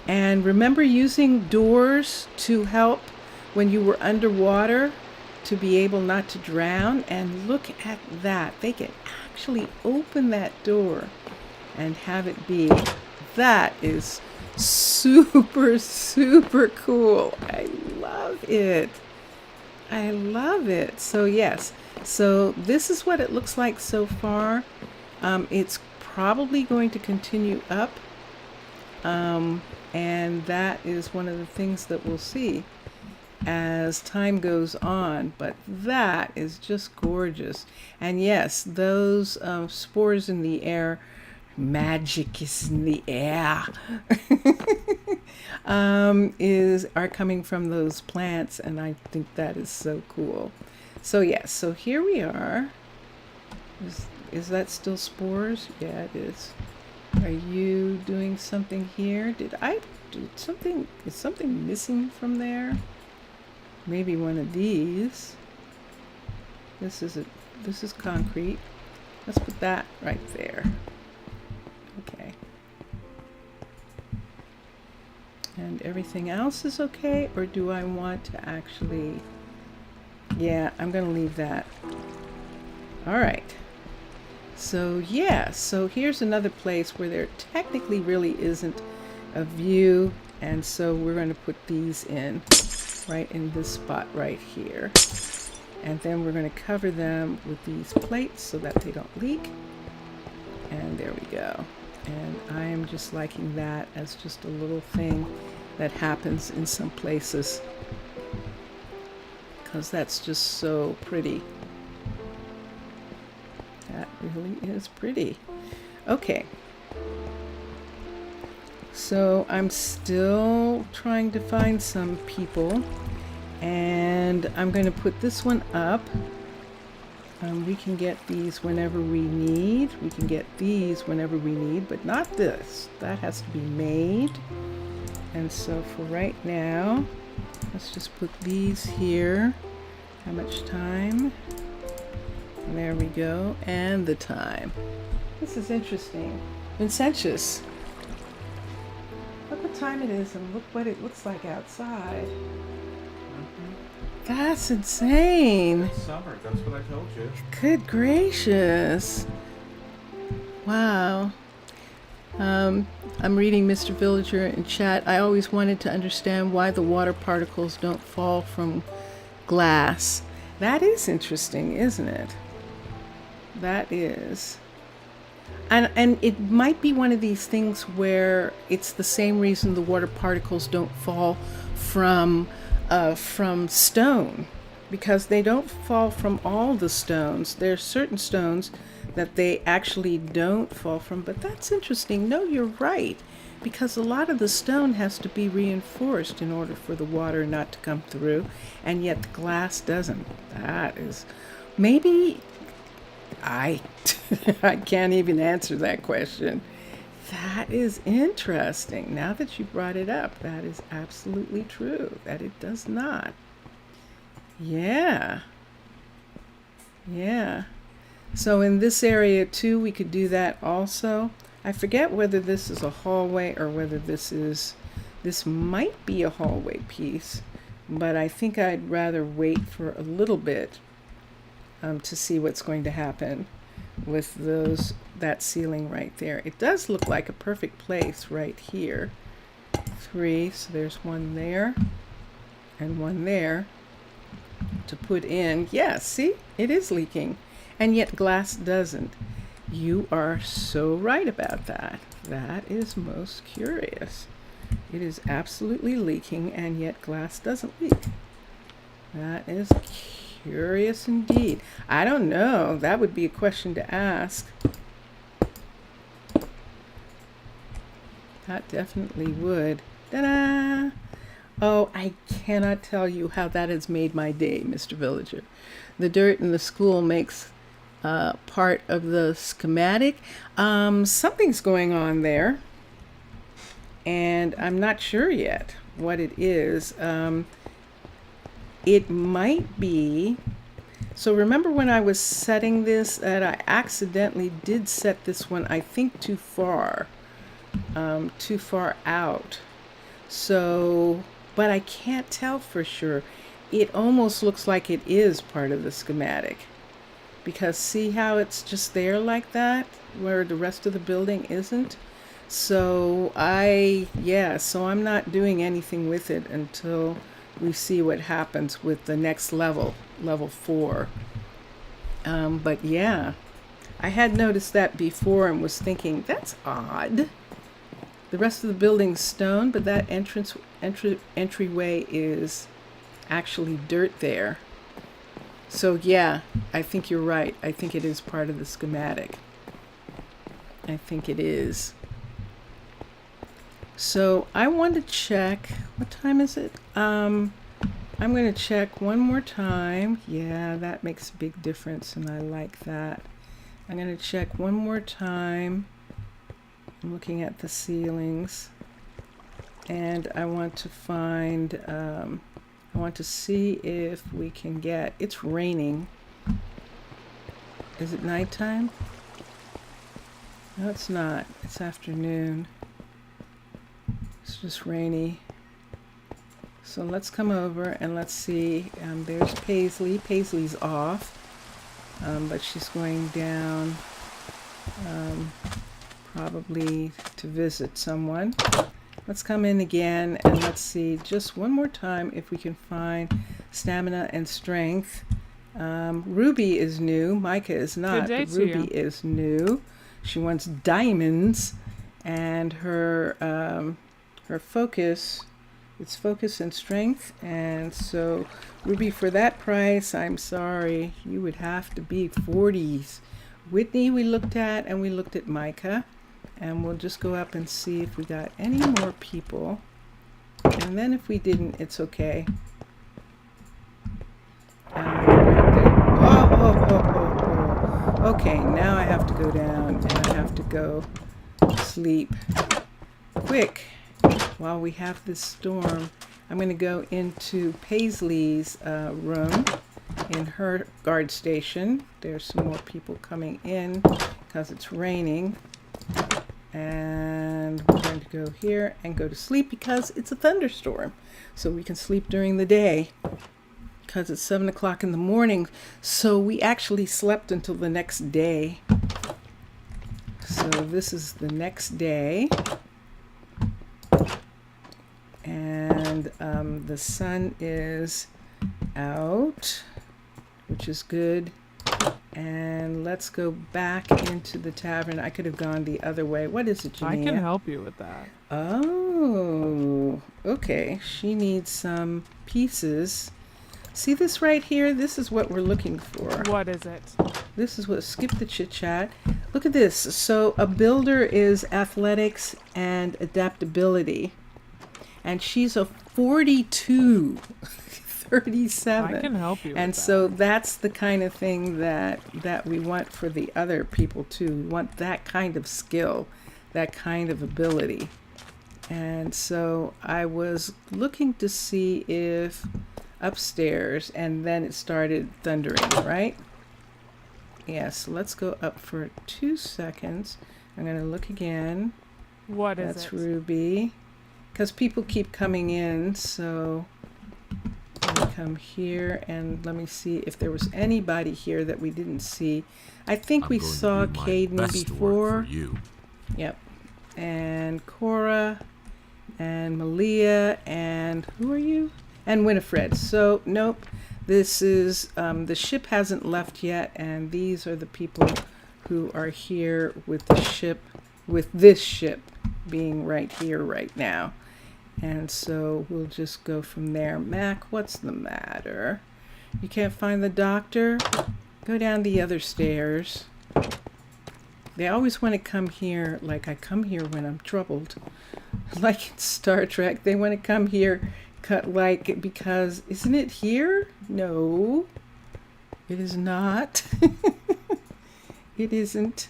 And remember using doors to help when you were underwater to be able not to drown? And look at that. They can actually open that door and have it be. That is super, super cool. I love it. I love it. So yes, so this is what it looks like so far. It's probably going to continue up. And that is one of the things that we'll see as time goes on. But that is just gorgeous. And yes, those spores in the air, magic is in the air, are coming from those plants, and I think that is so cool. So yes, so here we are. Is that still spores? Yeah, it is. Are you doing something here? Did I do something? Is something missing from there? Maybe one of these. This is concrete. Let's put that right there. Okay. And everything else is okay, or do I want to actually... Yeah, I'm going to leave that. All right. So yeah, so here's another place where there technically really isn't a view, and so we're going to put these in right in this spot right here, and then we're going to cover them with these plates so that they don't leak. And there we go. And I am just liking that as just a little thing that happens in some places, because that's just so pretty. That really is pretty. Okay. So I'm still trying to find some people, and I'm going to put this one up. We can get these whenever we need. We can get these whenever we need, but not this. That has to be made. And so for right now, let's just put these here. How much time? There we go. And the time. This is interesting. Vincentius. Look what time it is, and look what it looks like outside. That's insane. It's summer, that's what I told you. Good gracious. Wow. I'm reading Mr. Villager in chat. I always wanted to understand why the water particles don't fall from glass. That is interesting, isn't it? That is. And it might be one of these things where it's the same reason the water particles don't fall from stone, because they don't fall from all the stones. There are certain stones that they actually don't fall from, but that's interesting. No, you're right, because a lot of the stone has to be reinforced in order for the water not to come through, and yet the glass doesn't. That is, maybe I can't even answer that question. That is interesting. Now that you brought it up, that is absolutely true, that it does not. Yeah. Yeah. So in this area too, we could do that also. I forget whether this is a hallway or whether this might be a hallway piece, but I think I'd rather wait for a little bit to see what's going to happen with that ceiling right there. It does look like a perfect place right here. 3, so there's one there and one there to put in. Yeah, see, it is leaking, and yet glass doesn't. You are so right about that. That is most curious. It is absolutely leaking, and yet glass doesn't leak. That is curious indeed. I don't know. That would be a question to ask. That definitely would. Ta-da! Oh, I cannot tell you how that has made my day, Mr. Villager. The dirt in the school makes part of the schematic. Something's going on there, and I'm not sure yet what it is. It might be, so remember when I was setting this, that I accidentally did set this one, I think, too far out. So, but I can't tell for sure. It almost looks like it is part of the schematic, because see how it's just there like that, where the rest of the building isn't? So so I'm not doing anything with it until we see what happens with the next level 4. But yeah, I had noticed that before and was thinking, that's odd. The rest of the building's stone, but that entryway is actually dirt there. So yeah, I think you're right. I think it is part of the schematic. I think it is. So I want to check, what time is it? I'm going to check one more time. Yeah, that makes a big difference, and I like that. I'm going to check one more time. I'm looking at the ceilings, and I want to find, I want to see if we can get, it's raining. Is it nighttime? No, it's not. It's afternoon. It's just rainy. So let's come over and let's see. There's Paisley. Paisley's off, but she's going down probably to visit someone. Let's come in again and let's see just one more time if we can find stamina and strength. Ruby is new. Micah is not. Good day But to Ruby you. is new. She wants diamonds, and her focus, it's focus and strength. And so Ruby, for that price, I'm sorry, you would have to be 40s. Whitney we looked at, and we looked at Micah, and we'll just go up and see if we got any more people, and then if we didn't, it's okay. Okay, now I have to go down and I have to go sleep quick while we have this storm. I'm going to go into Paisley's room in her guard station. There's some more people coming in because it's raining. And we're going to go here and go to sleep because it's a thunderstorm. So we can sleep during the day because it's 7 o'clock in the morning. So we actually slept until the next day. So this is the next day. And the sun is out, which is good. And let's go back into the tavern. I could have gone the other way. What is it, Janine? I can help you with that. Oh, okay. She needs some pieces. See this right here? This is what we're looking for. What is it? This is what, skip the chit chat. Look at this. So a builder is athletics and adaptability. And she's a 42. 37. I can help you with And that. so that's the kind of thing that we want for the other people too. We want that kind of skill. that kind of ability. And so I was looking to see if upstairs, and then it started thundering, right? Yes, let's go up for 2 seconds. I'm going to look again. What is That's it? Ruby. Because people keep coming in, so let me come here and let me see if there was anybody here that we didn't see. I think we saw Caden before. Yep. And Cora and Malia and who are you? And Winifred. So nope. This is the ship hasn't left yet, and these are the people who are here with the ship, with this ship being right here right now. And so we'll just go from there. Mac, what's the matter? You can't find the doctor? Go down the other stairs. They always want to come here, like I come here when I'm troubled. Like in Star Trek, they want to come here like, because isn't it here? No, it is not. It isn't.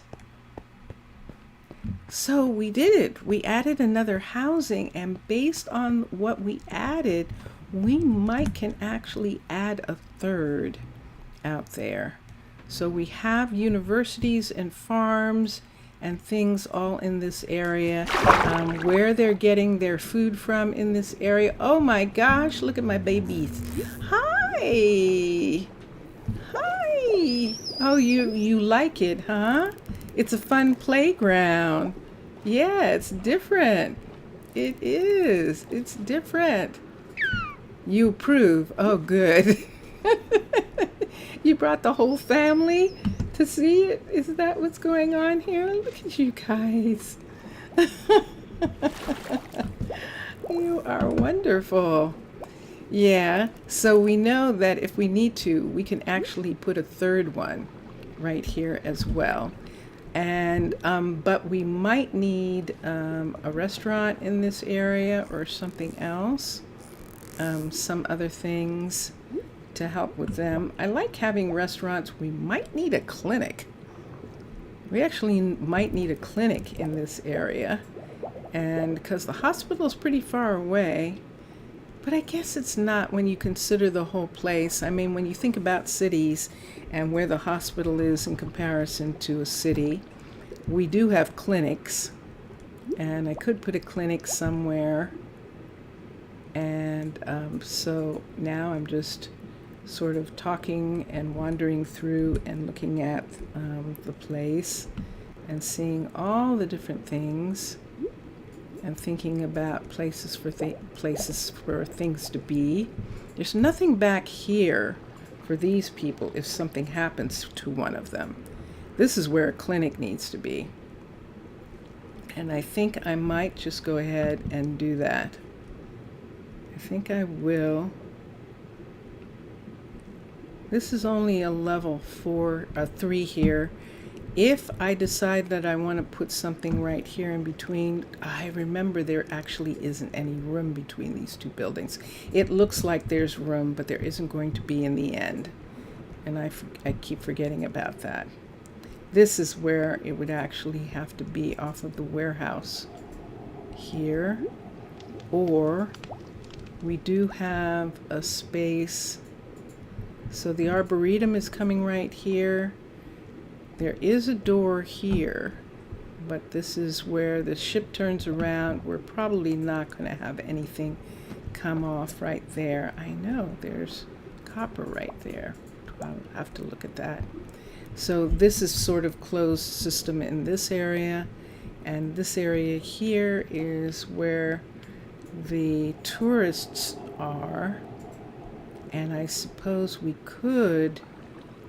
So we did it. We added another housing, and based on what we added, we can actually add a third out there. So we have universities and farms and things all in this area. Where they're getting their food from in this area. Oh my gosh, look at my babies. Hi. Hi. Oh, you like it, huh? It's a fun playground. Yeah, it's different. It is. It's different. You approve. Oh, good. You brought the whole family to see it? Is that what's going on here? Look at you guys. You are wonderful. Yeah, so we know that if we need to, we can actually put a third one right here as well. And but we might need a restaurant in this area or something else, some other things to help with them. I like having restaurants. We might need a clinic. We actually might need a clinic in this area, and because the hospital is pretty far away. But I guess it's not when you consider the whole place. I mean, when you think about cities and where the hospital is in comparison to a city, we do have clinics, and I could put a clinic somewhere. And so now I'm just sort of talking and wandering through and looking at the place and seeing all the different things and thinking about places for things to be. There's nothing back here for these people if something happens to one of them. This is where a clinic needs to be. And I think I might just go ahead and do that. I think I will. This is only a level 3 here. If I decide that I want to put something right here in between, I remember there actually isn't any room between these two buildings. It looks like there's room, but there isn't going to be in the end. And I keep forgetting about that. This is where it would actually have to be off of the warehouse here. Or we do have a space. So the arboretum is coming right here. There is a door here, but this is where the ship turns around. We're probably not going to have anything come off right there. I know there's copper right there. I'll have to look at that. So this is sort of closed system in this area, and this area here is where the tourists are. And I suppose we could,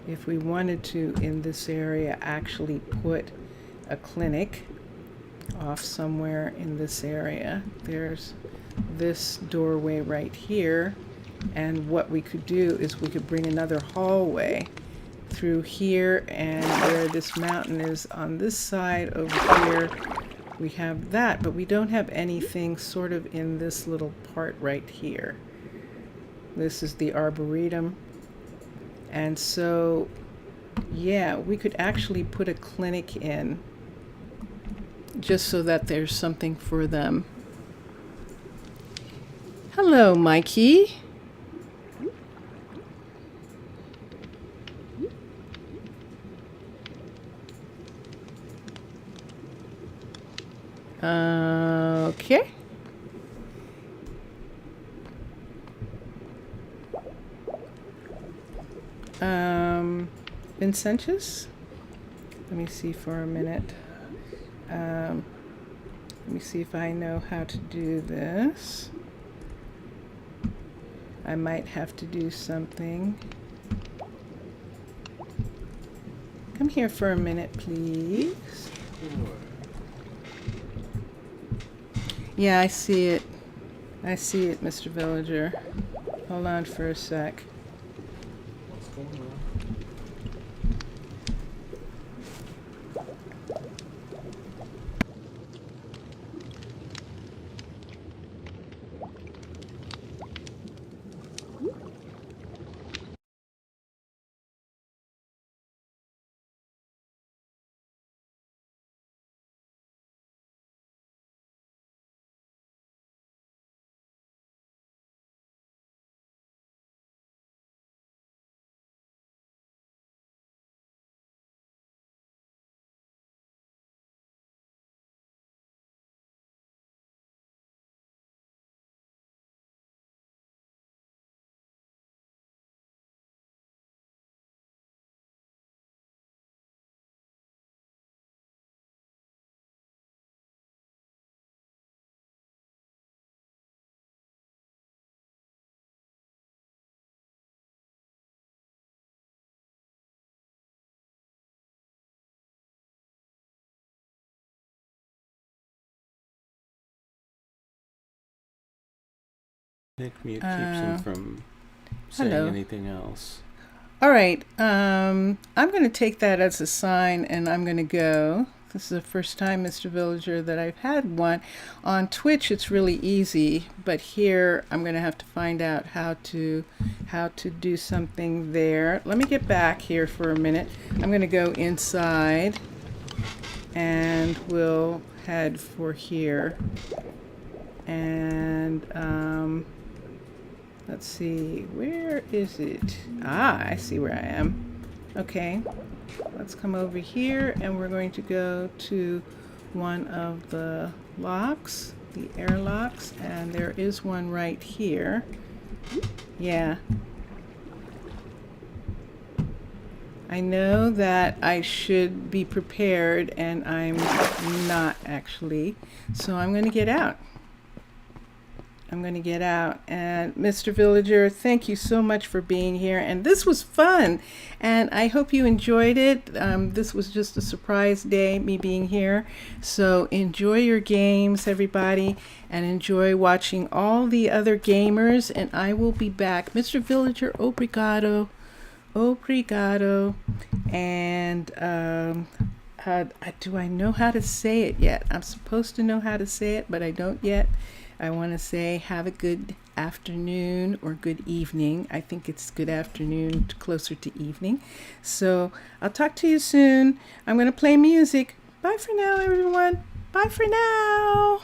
if we wanted to, in this area, actually put a clinic off somewhere in this area. There's this doorway right here. And what we could do is we could bring another hallway through here, and where this mountain is on this side over here, we have that, but we don't have anything sort of in this little part right here. This is the arboretum. And so, yeah, we could actually put a clinic in just so that there's something for them. Hello, Mikey. Okay. Vincentius? Let me see for a minute. Let me see if I know how to do this. I might have to do something. Come here for a minute, please. Yeah, I see it. I see it, Mr. Villager. Hold on for a sec. What's going on? Nick mute keeps him from saying hello. anything else. All right. I'm going to take that as a sign, and I'm going to go. This is the first time, Mr. Villager, that I've had one. On Twitch, it's really easy, but here I'm going to have to find out how to do something there. Let me get back here for a minute. I'm going to go inside, and we'll head for here. And let's see, where is it? Ah, I see where I am. Okay, let's come over here, and we're going to go to one of the locks, the airlocks, and there is one right here. Yeah. I know that I should be prepared, and I'm not actually, so I'm going to get out. I'm going to get out. And Mr. Villager, thank you so much for being here. And this was fun. And I hope you enjoyed it. This was just a surprise day, me being here. So enjoy your games, everybody, and enjoy watching all the other gamers. And I will be back. Mr. Villager, obrigado. Obrigado. And do I know how to say it yet? I'm supposed to know how to say it, but I don't yet. I want to say have a good afternoon or good evening. I think it's good afternoon, closer to evening. So I'll talk to you soon. I'm going to play music. Bye for now, everyone. Bye for now.